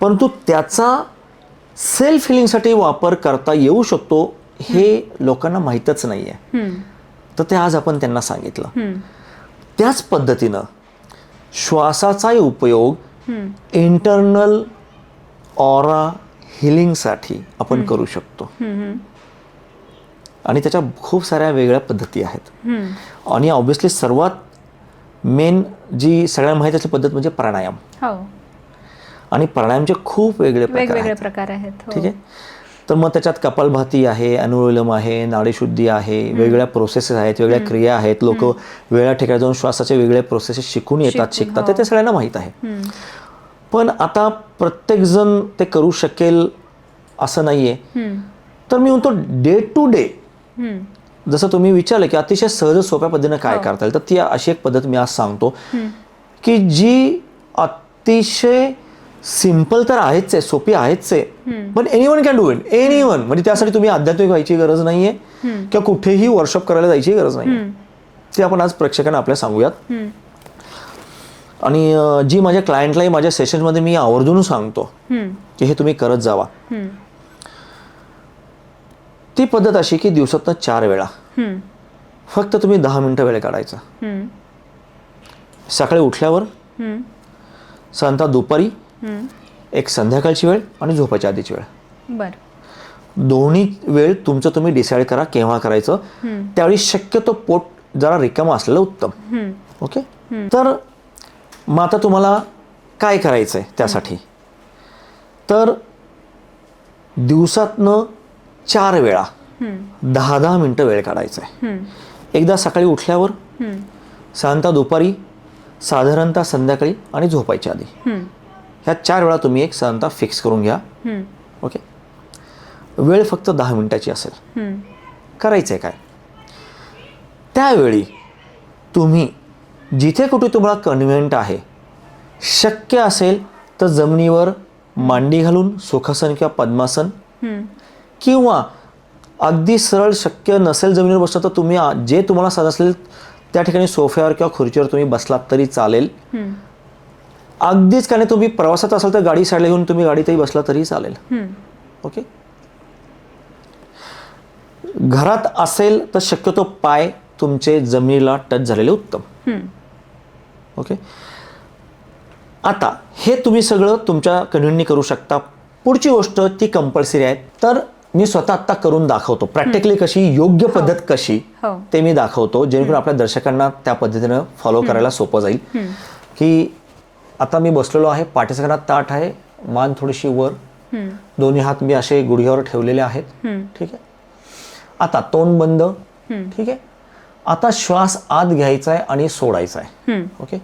परंतु त्याचा सेल्फ हिलिंगसाठी वापर करता येऊ शकतो हे लोकांना माहीतच नाही आहे. तर ते आज आपण त्यांना सांगितलं. त्याच पद्धतीनं श्वासाचाही उपयोग इंटरनल ऑरा हिलिंगसाठी आपण करू शकतो. आणि त्याच्या खूप साऱ्या वेगळ्या पद्धती आहेत. आणि ऑब्व्हियसली सर्वात मेन जी सगळ्यांना माहीत असलेली पद्धत म्हणजे प्राणायाम. आणि प्राणायामचे खूप वेगवेगळे प्रकार आहेत. ठीक आहे. तर मग त्याच्यात कपालभाती आहे, अनुलोम आहे, नाडीशुद्धी आहे, वेगवेगळ्या प्रोसेसेस आहेत, वेगळ्या क्रिया आहेत. लोक वेगळ्या ठिकाणी जाऊन श्वासाचे वेगळे प्रोसेसेस शिकतात. ते सगळ्यांना माहीत आहे. पण आता प्रत्येकजण ते करू शकेल असं नाहीये. तर मी म्हणतो डे टू डे, जसं तुम्ही विचारलं की अतिशय सहज सोप्या पद्धतीने काय करता येईल, तर ती अशी एक पद्धत मी आज सांगतो की जी अतिशय सिंपल तर आहेच आहे, सोपी आहेच आहे, पण anyone can do it. Anyone. म्हणजे त्यासाठी तुम्ही आध्यात्मिक व्हायची गरज नाहीये किंवा कुठेही वर्कशॉप करायला जायची गरज नाहीये. ते आपण आज प्रेक्षकांना आपल्या सांगूयात. आणि जी माझ्या क्लायंटलाही माझ्या सेशनमध्ये मी आवर्जून सांगतो की हे तुम्ही करत जावा. ती पद्धत अशी की दिवसातनं 4 वेळा फक्त तुम्ही 10 मिनिटं वेळ काढायचा. सकाळी उठल्यावर, साधारणतः दुपारी, एक संध्याकाळची वेळ आणि झोपायच्या आधीची वेळ. दोन्ही वेळ तुमचं तुम्ही डिसाईड करा केव्हा करायचं. त्यावेळी शक्यतो पोट जरा रिकामं असलेलं उत्तम. ओके. तर मग आता तुम्हाला काय करायचंय त्यासाठी, तर दिवसातनं 4 वेळा 10-10 मिनटं वेळ काढायचा आहे. एकदा सकाळी उठल्यावर, साधारणतः दुपारी, साधारणतः संध्याकाळी आणि झोपायच्या आधी. ह्या 4 वेळा तुम्ही एक साधारणतः फिक्स करून घ्या. ओके. वेळ फक्त 10 मिनिटाची असेल. करायचं आहे काय, त्यावेळी तुम्ही जिथे कुठे तुम्हाला कन्व्हिनियंट आहे, शक्य असेल तर जमिनीवर मांडी घालून सुखासन किंवा पद्मासन, किंवा अगदी सरळ शक्य नसेल जमिनीवर बसलं तर तुम्ही जे तुम्हाला साधं असेल त्या ठिकाणी सोफ्यावर किंवा खुर्चीवर तुम्ही बसलात तरी चालेल. अगदीच का नाही तुम्ही प्रवासात असाल तर गाडी साईडला घेऊन तुम्ही गाडीतही बसला तरी चालेल. ओके. घरात असेल तर शक्यतो पाय तुमचे जमिनीला टच झालेले उत्तम. ओके. आता हे तुम्ही सगळं तुमच्या कन्व्हिनियंटनी करू शकता. पुढची गोष्ट ती कंपल्सरी आहे, तर मी स्वतः आत्ता करून दाखवतो. प्रॅक्टिकली कशी, योग्य पद्धत कशी ते मी दाखवतो, जेणेकरून आपल्या दर्शकांना त्या पद्धतीनं फॉलो करायला सोपं जाईल. की आता मी बसलेलो आहे, पाठीचा कणा ताठ आहे, मान थोडीशी वर, दोन्ही हात मी असे गुडघ्यावर ठेवलेले आहेत. ठीक आहे. आता तोंड बंद. ठीक आहे. आता श्वास आत घ्यायचा आहे आणि सोडायचा आहे. ओके.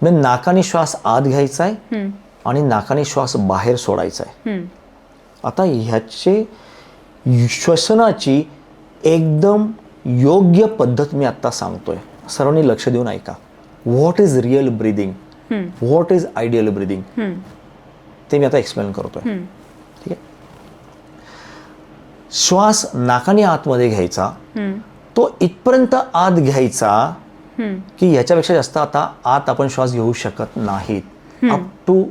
म्हणजे नाकाने श्वास आत घ्यायचा आहे आणि नाकाने श्वास बाहेर सोडायचा आहे. आता ह्याचे श्वसनाची एकदम योग्य पद्धत मी आत्ता सांगतोय. सर्वांनी लक्ष देऊन ऐका. What is real breathing, what is ideal breathing, ते मी आता एक्सप्लेन करतोय. ठीक आहे. श्वास नाकाने आतमध्ये घ्यायचा, तो इथपर्यंत आत घ्यायचा की ह्याच्यापेक्षा जास्त आता आत आपण श्वास घेऊ शकत नाहीत. Up to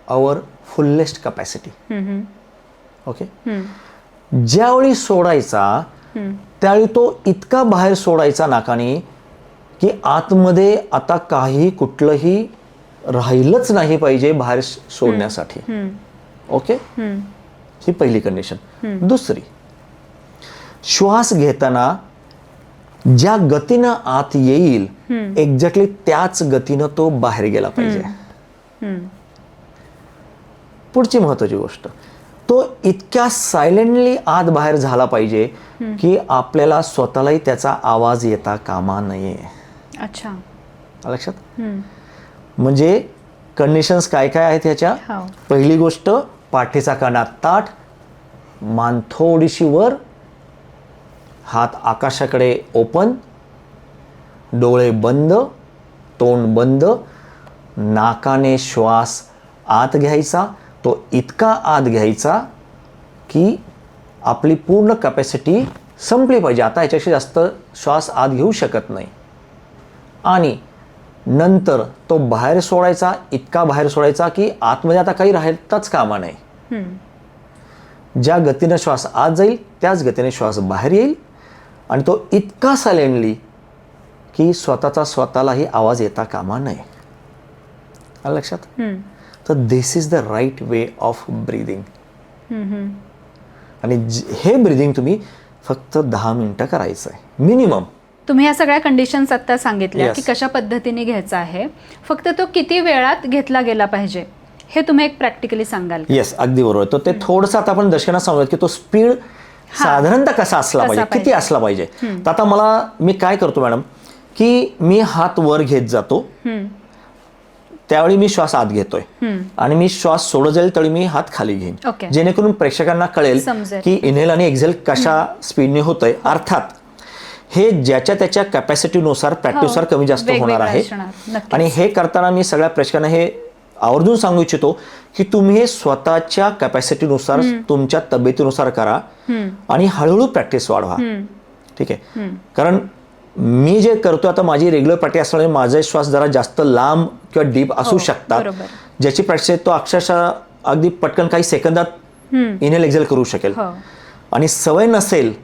our fullest capacity. Okay. ज्यावेळी सोडायचा त्यावेळी तो इतका बाहेर सोडायचा नाकाने की आतमध्ये आता काही कुठलंही राहिलंच नाही पाहिजे बाहेर सोडण्यासाठी. ओके. ही पहिली कंडिशन. दुसरी, श्वास घेताना ज्या गतीनं आत येईल एक्झॅक्टली त्याच गतीनं तो बाहेर गेला पाहिजे. पुढची महत्वाची गोष्ट, तो इतक्या सायलेंटली आत बाहेर झाला पाहिजे की आपल्याला स्वतःलाही त्याचा आवाज येता कामा नये. अच्छा. लक्षात. म्हणजे कंडिशन्स काय काय आहेत ह्याच्या. पहिली गोष्ट, पाठीचा कणा ताठ, मान थोडीशी वर, हात आकाशाकडे ओपन, डोळे बंद, तोंड बंद, नाकाने श्वास आत घ्यायचा, तो इतका आत घ्यायचा की आपली पूर्ण कॅपॅसिटी संपली पाहिजे, आता याच्याशी जास्त श्वास आत घेऊ शकत नाही. आणि नंतर तो बाहेर सोडायचा, इतका बाहेर सोडायचा की आतमध्ये आता काही राहताच कामा नाही. ज्या गतीने श्वास आत जाईल त्याच गतीने श्वास बाहेर येईल आणि तो इतका सायलेंटली की स्वतःलाही आवाज येता कामा नये. आलं लक्षात. तर this is the right way of breathing. आणि हे ब्रीदिंग तुम्ही फक्त 10 मिनिटं करायचं आहे मिनिमम. तुम्ही या सगळ्या कंडिशन्स आता सांगितल्या की कशा पद्धतीने घ्यायचा आहे, फक्त तो किती वेळात घेतला गेला पाहिजे हे तुम्ही एक प्रॅक्टिकली सांगाल. येस, अगदी बरोबर. तर ते थोडंसं आता आपण दर्शकांना सांगूयात की तो स्पीड साधारणतः कसा असला पाहिजे, किती असला पाहिजे. तर आता मी काय करतो मॅडम की मी हात वर घेत जातो, त्यावेळी मी श्वास आत घेतोय आणि मी श्वास सोडत जाईल त्यावेळी मी हात खाली घेईन, जेणेकरून प्रेक्षकांना कळेल की इनहेल आणि एक्झेल कशा स्पीडने होतंय. अर्थात हे ज्याच्या त्याच्या कॅपॅसिटीनुसार प्रॅक्टिसनुसार कमी जास्त होणार आहे. आणि हे करताना मी सगळ्या प्रेक्षकांना हे आवर्जून सांगू इच्छितो की तुम्ही हे स्वतःच्या कॅपॅसिटीनुसार तुमच्या तब्येतीनुसार करा आणि हळूहळू प्रॅक्टिस वाढवा. ठीक आहे. कारण मी जे करतो आता माझी रेग्युलर प्रॅक्टिस असल्यामुळे माझे श्वास जरा जास्त लांब किंवा डीप असू शकतात. ज्याची प्रॅक्टिस आहे तो अक्षरशः अगदी पटकन काही सेकंदात इनहेल एक्झेल करू शकेल. आणि सवय नसेल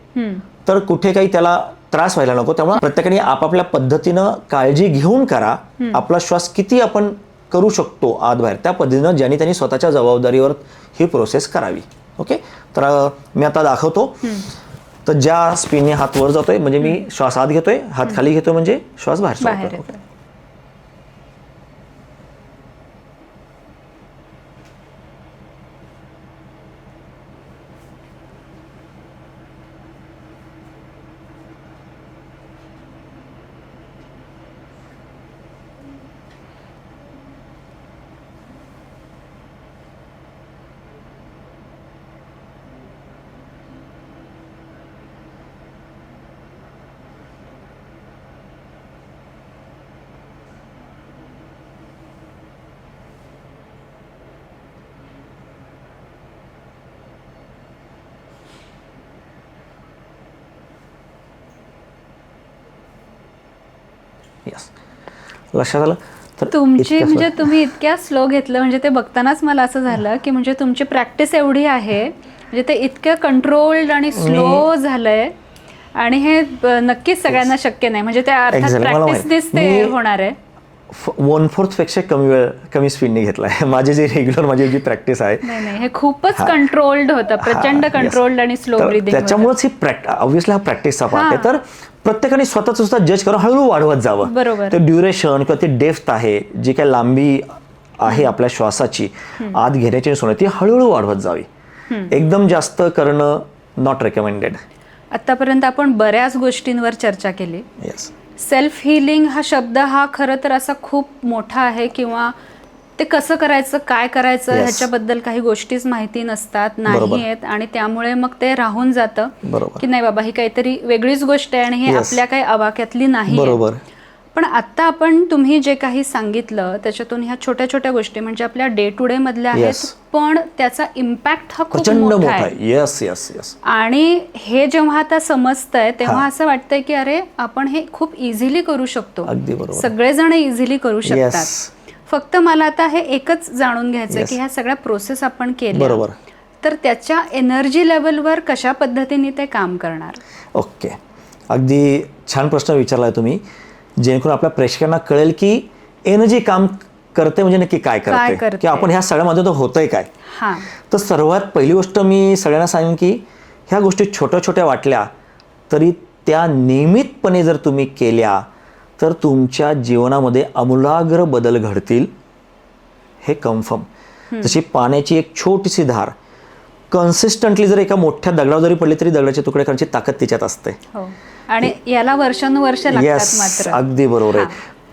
तर कुठे काही त्याला त्रास व्हायला नको. त्यामुळे प्रत्येकाने आपापल्या पद्धतीनं काळजी घेऊन करा. आपला श्वास किती आपण करू शकतो आत बाहेर त्या पद्धतीनं ज्यांनी त्यांनी स्वतःच्या जबाबदारीवर ही प्रोसेस करावी. ओके. तर मी आता दाखवतो. तर ज्या स्पीडने हात वर जातोय म्हणजे मी श्वास आत घेतोय, हात खाली घेतोय म्हणजे श्वास बाहेर सोडतोय. यस, लक्षात आलं. तर तुमची इतक्या म्हणजे तुम्ही इतक्या स्लो घेतलं, म्हणजे ते बघतानाच मला असं झालं की म्हणजे तुमची प्रॅक्टिस एवढी आहे, म्हणजे ते इतकं कंट्रोल्ड आणि स्लो झालंय, आणि हे नक्कीच सगळ्यांना शक्य नाही. म्हणजे त्या अर्थात Exactly, मला माहिती. प्रॅक्टिसनेच ते होणार आहे. 1/4 पेक्षा कमी स्पीडने घेतलाय. माझी जी रेग्युलर माझी जी प्रॅक्टिस आहे, नाही नाही, हे खूपच कंट्रोल्ड होतं, प्रचंड कंट्रोल्ड आणि स्लो ब्रीदिंग. त्याच्यामुळेच ही ऑब्व्हियसली हा प्रॅक्टिसचा पार्ट आहे. तर प्रत्येकाने स्वतःच स्वतः जज करून हळूहळू वाढवत जावं. बरोबर. ते ड्युरेशन किंवा ते डेप्थ आहे, जी काही लांबी आहे आपल्या श्वासाची आत घेण्याची सोडण्याची, ती हळूहळू वाढवत जावी. एकदम जास्त करणं नॉट रेकमेंडेड. आतापर्यंत आपण बऱ्याच गोष्टींवर चर्चा केली. येस, सेल्फ हिलिंग हा शब्द हा खरं तर असा खूप मोठा आहे, किंवा ते कसं करायचं, काय करायचं, Yes. ह्याच्याबद्दल काही गोष्टीच माहिती नसतात, बरोबर. नाही आहेत, आणि त्यामुळे मग ते राहून जातं बरोबर. की नाही बाबा ही काहीतरी वेगळीच गोष्ट आहे आणि हे Yes. आपल्या काही आवाक्यातली नाही आहे. बरोबर. पण आता आपण तुम्ही जे काही सांगितलं त्याच्यातून ह्या छोट्या छोट्या गोष्टी म्हणजे आपल्या डे टू डे मधल्या आहेत, Yes. पण त्याचा इम्पॅक्ट हा खूप प्रचंड मोठा मोठा आहे. आहे. Yes yes yes. आणि हे जेव्हा आता समजतंय तेव्हा असं वाटतंय की अरे आपण हे खूप इझिली करू शकतो. अगदी बरोबर. सगळेजण इझिली करू शकतात. येस. फक्त मला आता हे एकच जाणून घ्यायचं Yes. की ह्या सगळ्या प्रोसेस आपण केल्या, बरोबर. तर त्याच्या एनर्जी लेवलवर कशा पद्धतीने ते काम करणार? ओके, अगदी छान प्रश्न विचारलाय तुम्ही, जेणेकरून आपल्या प्रेक्षकांना कळेल की एनर्जी काम करते म्हणजे नक्की काय करते, की आपण ह्या सगळ्यामध्ये तर होतंय काय. हां, तर सर्वात पहिली गोष्ट मी सगळ्यांना सांगेन की ह्या गोष्टी छोट्या छोट्या वाटल्या तरी त्या नियमितपणे जर तुम्ही केल्या तर तुमच्या जीवनामध्ये आमूलाग्र बदल घडतील, हे कन्फर्म. जशी पाण्याची एक छोटीशी धार कन्सिस्टंटली जर एका मोठ्या दगडावर जरी पडली तरी दगडाचे तुकडे करण्याची ताकद तिच्यात असते. हो, आणि याला वर्षानुवर्ष लागतात येस, मात्र. अगदी बरोबर आहे.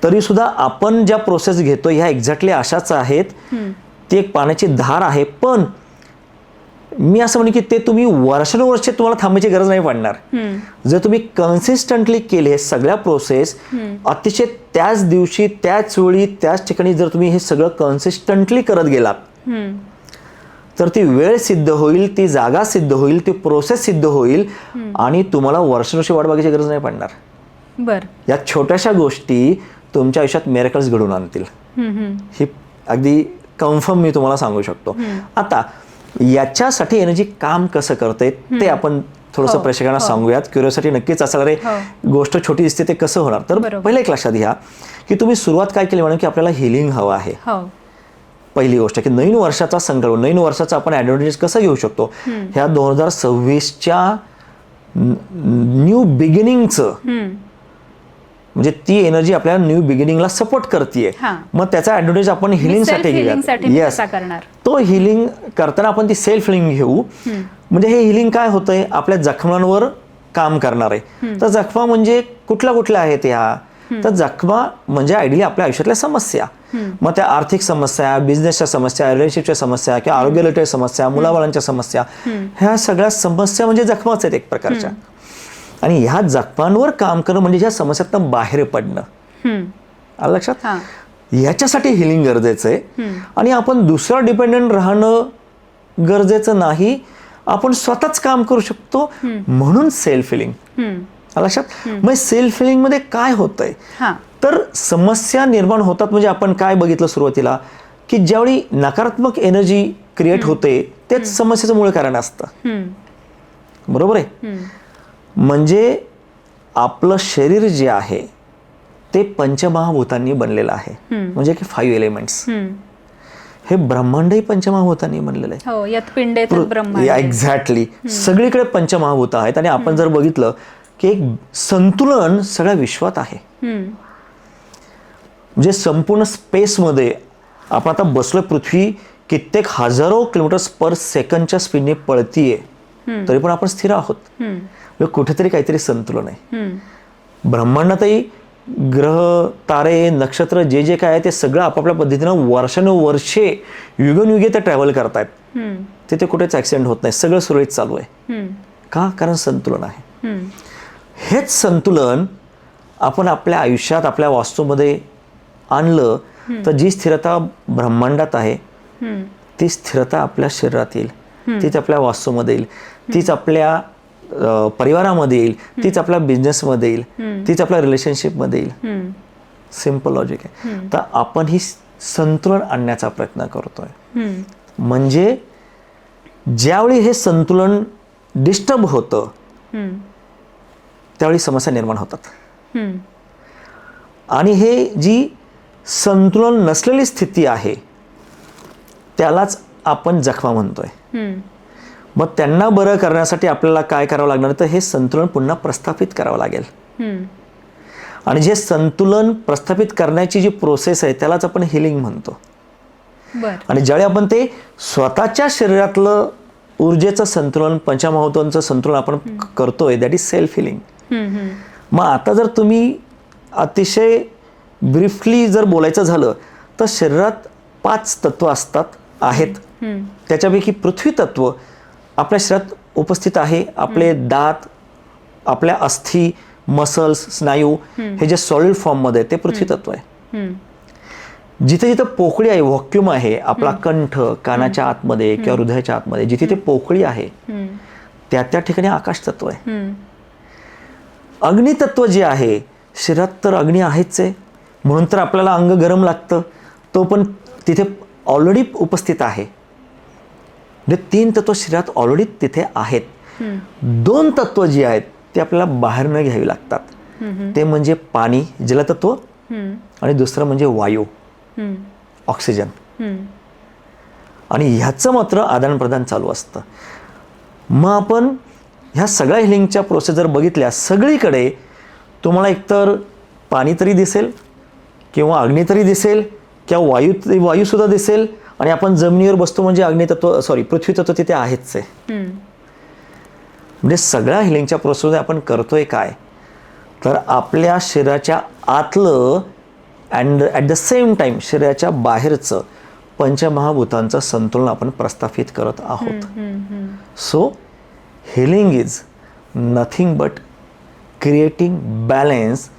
तरी सुद्धा आपण ज्या प्रोसेस घेतो ह्या एक्झॅक्टली अशाच आहेत. ती एक पाण्याची धार आहे, पण मी असं म्हणेन की ते तुम्ही वर्षानुवर्षे तुम्हाला थांबायची गरज नाही पडणार. जर तुम्ही कन्सिस्टंटली केले सगळ्या प्रोसेस अतिशय त्याच दिवशी त्याच वेळी त्याच ठिकाणी जर तुम्ही हे सगळं कन्सिस्टंटली करत गेलात तर ती वेळ सिद्ध होईल, ती जागा सिद्ध होईल, ती प्रोसेस सिद्ध होईल, आणि तुम्हाला वर्षानुवर्षे वाट बघायची गरज नाही पडणार. बर, या छोट्याशा गोष्टी तुमच्या आयुष्यात मिरेकल्स घडवून आणतील, ही अगदी कन्फर्म मी तुम्हाला सांगू शकतो. आता याच्यासाठी एनर्जी काम कसं करते ते आपण थोडंसं प्रेक्षकांना सांगूयात. क्युरिओसिटी नक्कीच असणार आहे, गोष्ट छोटी दिसते ते कसं होणार. तर पहिलं एक लक्षात घ्या की तुम्ही सुरुवात काय केली म्हणून की आपल्याला हिलिंग हवं आहे. पहिली गोष्ट की नवीन वर्षाचा संकल्प, नवीन वर्षाचा आपण ॲडव्हान्टेज कसं घेऊ शकतो, ह्या 2026च्या न्यू बिगिनिंगचं, म्हणजे ती एनर्जी आपल्याला न्यू बिगिनिंगला सपोर्ट करते. मग त्याचा ॲडव्हान्टेज आपण हिलिंगसाठी घेऊयात. येस, तो हिलिंग करताना आपण ती सेल्फ हिलिंग घेऊ. म्हणजे हे हिलिंग काय होतंय, आपल्या जखमांवर काम करणार आहे. तर जखमा म्हणजे कुठल्या कुठल्या आहेत ह्या, तर जखमा म्हणजे आयडियली आपल्या आयुष्यातल्या समस्या, मग त्या आर्थिक समस्या, बिझनेसच्या समस्या, रिलेशनशिपच्या समस्या किंवा आरोग्य रिलेटेड समस्या, मुलाबाळांच्या समस्या, ह्या सगळ्या समस्या म्हणजे जखमाच आहेत एक प्रकारच्या. आणि ह्या जखमांवर काम करणं म्हणजे ह्या समस्यातनं बाहेर पडणं. आलं लक्षात? ह्याच्यासाठी हिलिंग गरजेचं आहे. आणि आपण दुसरा डिपेंडंट राहणं गरजेचं नाही, आपण स्वतःच काम करू शकतो, म्हणून सेल्फ हिलिंग. लक्षात? मग सेल्फ हिलिंग मध्ये काय होतंय, तर समस्या निर्माण होतात. म्हणजे आपण काय बघितलं सुरुवातीला की ज्यावेळी नकारात्मक एनर्जी क्रिएट होते तेच समस्येचं मूळ कारण असतं. बरोबर आहे? म्हणजे आपलं शरीर जे आहे ते पंचमहाभूतांनी बनलेलं आहे, म्हणजे की 5 एलिमेंट्स. हे ब्रह्मांडही पंचमहाभूतांनी बनलेलं आहे. यात पिंड आहेत, ब्रह्मांड. एक्झॅक्टली, सगळीकडे पंचमहाभूत आहेत. आणि आपण जर बघितलं की एक संतुलन सगळ्या विश्वात आहे. म्हणजे संपूर्ण स्पेसमध्ये आपण आता बसलोय, पृथ्वी कित्येक हजारो किलोमीटर्स पर सेकंडच्या स्पीडने पळतीये, तरी पण आपण स्थिर आहोत. कुठेतरी काहीतरी संतुलन आहे. ब्रह्मांडातही ग्रह, तारे, नक्षत्र जे जे काय आहे ते सगळं आपापल्या पद्धतीनं वर्षानुवर्षे, युगनयुगे ते ट्रॅव्हल करतायत. तिथे कुठेच ऍक्सिडेंट होत नाही, सगळं सुरळीत चालू आहे. का? कारण संतुलन आहे. हेच संतुलन आपण आपल्या आयुष्यात, आपल्या वास्तूमध्ये आणलं तर जी स्थिरता ब्रह्मांडात आहे ती स्थिरता आपल्या शरीरात येईल, तीच आपल्या वास्तूमध्ये येईल, तीच आपल्या परिवारामध्ये येईल, तीच आपल्या बिझनेसमध्ये येईल, तीच आपल्या रिलेशनशिपमध्ये येईल. सिम्पल लॉजिक आहे. तर आपण ही संतुलन आणण्याचा प्रयत्न करतोय. म्हणजे ज्यावेळी हे संतुलन डिस्टर्ब होतं त्यावेळी समस्या निर्माण होतात. आणि हे जी संतुलन नसलेली स्थिती आहे त्यालाच आपण जखमा म्हणतोय. मग त्यांना बरं करण्यासाठी आपल्याला काय करावं लागणार, तर हे संतुलन पुन्हा प्रस्थापित करावं लागेल. आणि जे संतुलन प्रस्थापित करण्याची जी प्रोसेस आहे त्यालाच आपण हिलिंग म्हणतो. आणि ज्यावेळी आपण ते स्वतःच्या शरीरातलं ऊर्जेचं संतुलन, पंचमहाभूतांचं संतुलन आपण करतोय, दॅट इज सेल्फ हिलिंग. मग आता जर तुम्ही अतिशय ब्रीफली जर बोलायचं झालं तर शरीरात 5 तत्व आहेत. त्याच्यापैकी पृथ्वी तत्व आपल्या शरीरात उपस्थित आहे. आपले दात, आपल्या अस्थी, मसल्स, स्नायू हे जे सॉलिड फॉर्ममध्ये ते पृथ्वी तत्व आहे. जिथे जिथे पोकळी आहे, व्हॉक्यूम आहे, आपला कंठ कानाच्या आतमध्ये किंवा हृदयाच्या आतमध्ये जिथे ते पोकळी आहे त्या त्या ठिकाणी आकाश तत्व आहे. अग्नितत्व जे आहे शरीरात तर अग्नी आहेच आहे, म्हणून तर आपल्याला अंग गरम लागतं, तो पण तिथे ऑलरेडी उपस्थित आहे. म्हणजे 3 तत्व शरीरात ऑलरेडी तिथे आहेत. 2 तत्व जी आहेत ते आपल्याला बाहेरनं घ्यावी लागतात. ते म्हणजे पाणी, जलतत्व, आणि दुसरं म्हणजे वायू, ऑक्सिजन. आणि ह्याचं मात्र आदानप्रदान चालू असतं. मग आपण ह्या सगळ्या हिलिंगच्या प्रोसेस जर बघितल्या, सगळीकडे तुम्हाला एकतर पाणी तरी दिसेल किंवा अग्नी तरी दिसेल किंवा वायूसुद्धा दिसेल, आणि आपण जमिनीवर बसतो म्हणजे पृथ्वी तत्व तिथे आहेच आहे. म्हणजे सगळ्या हिलिंगच्या प्रोसेसमध्ये आपण करतोय काय, तर आपल्या शरीराच्या आतलं and at the same time शरीराच्या बाहेरचं पंचमहाभूतांचं संतुलन आपण प्रस्थापित करत आहोत. So healing is nothing but creating balance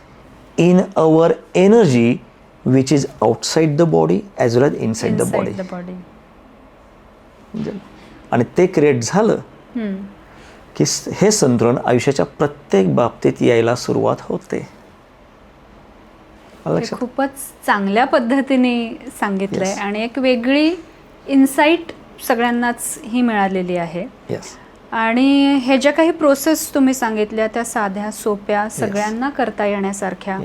in our energy which is outside the body as well as inside the body. आणि ते क्रिएट झालं की हे संतुलन आयुष्याच्या प्रत्येक बाबतीत यायला सुरुवात होते. खूपच चांगल्या पद्धतीने सांगितलंय आणि एक वेगळी इन्साइट सगळ्यांनाच ही मिळालेली आहे. आणि हे ज्या काही प्रोसेस तुम्ही सांगितल्या त्या साध्या सोप्या सगळ्यांना करता येण्यासारख्या,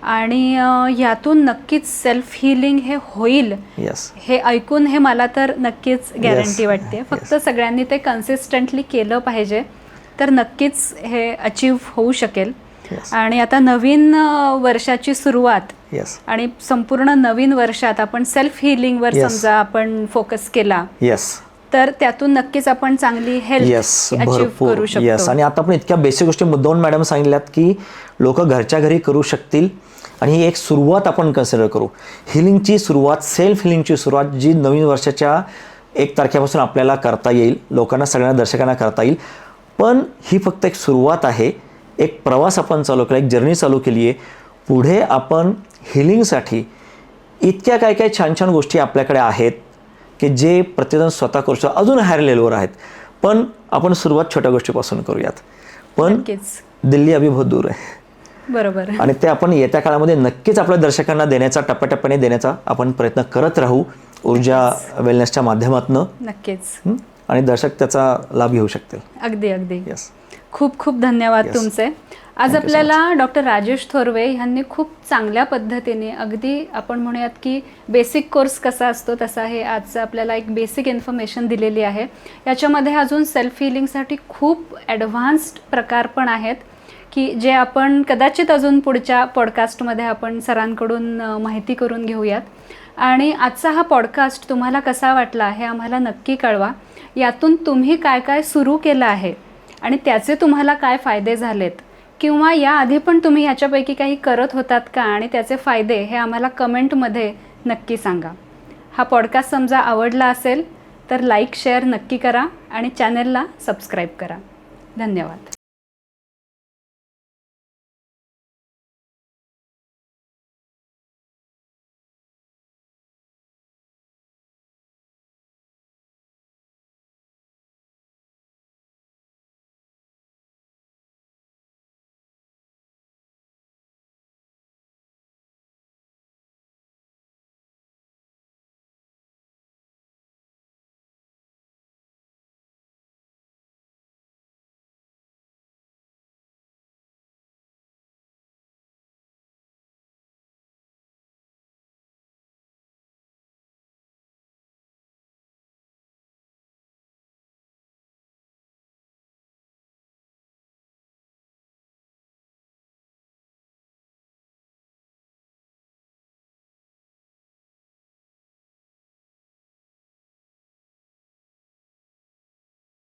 आणि यातून नक्कीच सेल्फ हिलिंग हे होईल हे ऐकून हे मला तर नक्कीच गॅरंटी वाटते. फक्त सगळ्यांनी ते कन्सिस्टंटली केलं पाहिजे तर नक्कीच हे अचीव होऊ शकेल. आणि आता नवीन वर्षाची सुरुवात आणि संपूर्ण नवीन वर्षात आपण सेल्फ हिलिंगवर समजा आपण फोकस केला तर त्यातून नक्कीच आपण चांगली हेल्थ अचीव करू शकतो. आणि आता आपण इतक्या बेसिक गोष्टी मुद्दाम मॅडम सांगितल्यात की लोक घरच्या घरी करू शकतील. आणि ही एक सुरुवात आपण कन्सिडर करू. हिलिंगची सुरुवात, सेल्फ हिलिंगची सुरुवात जी नवीन वर्षाच्या 1 तारखेपासून आपल्याला करता येईल, लोकांना सगळ्यांना दर्शकांना करता येईल. पण ही फक्त एक सुरुवात आहे. एक प्रवास आपण चालू केला, एक जर्नी चालू केली आहे. पुढे आपण हिलिंगसाठी इतक्या काय काय छान छान गोष्टी आपल्याकडे आहेत की जे प्रत्येकजण स्वतः करू शकतो. अजून हायर लेवलवर आहेत, पण आपण सुरुवात छोट्या गोष्टीपासून करूयात. पण दिल्ली अभी बहुत दूर आहे. बरोबर. आणि ते आपण येत्या काळामध्ये नक्कीच आपल्या दर्शकांना देण्याचा, टप्प्याटप्प्याने देण्याचा आपण प्रयत्न करत राहू ऊर्जा वेलनेसच्या माध्यमातून. नक्कीच. आणि दर्शक त्याचा लाभ घेऊ शकतील. अगदी अगदी. खूप खूप धन्यवाद तुमचे. आज आपल्याला डॉक्टर राजेश थोरवे यांनी खूप चांगल्या पद्धतीने, अगदी आपण म्हणूयात की बेसिक कोर्स कसा असतो तसा हे आज आपल्याला एक बेसिक इन्फॉर्मेशन दिलेली आहे. याच्यामध्ये अजून सेल्फ हिलिंगसाठी खूप ॲडव्हान्स्ड प्रकार पण आहेत की जे आपण कदाचित अजून पुढच्या पॉडकास्टमध्ये आपण सरांकडून माहिती करून घेऊयात. आणि आजचा हा पॉडकास्ट तुम्हाला कसा वाटला हे आम्हाला नक्की कळवा. यातून तुम्ही काय काय सुरू केलं आहे आणि त्याचे तुम्हाला काय फायदे झालेत, किंवा याआधी पण तुम्ही ह्याच्यापैकी काही करत होतात का आणि त्याचे फायदे हे आम्हाला कमेंटमध्ये नक्की सांगा. हा पॉडकास्ट समजा आवडला असेल तर लाईक शेअर नक्की करा आणि चॅनलला सबस्क्राईब करा. धन्यवाद.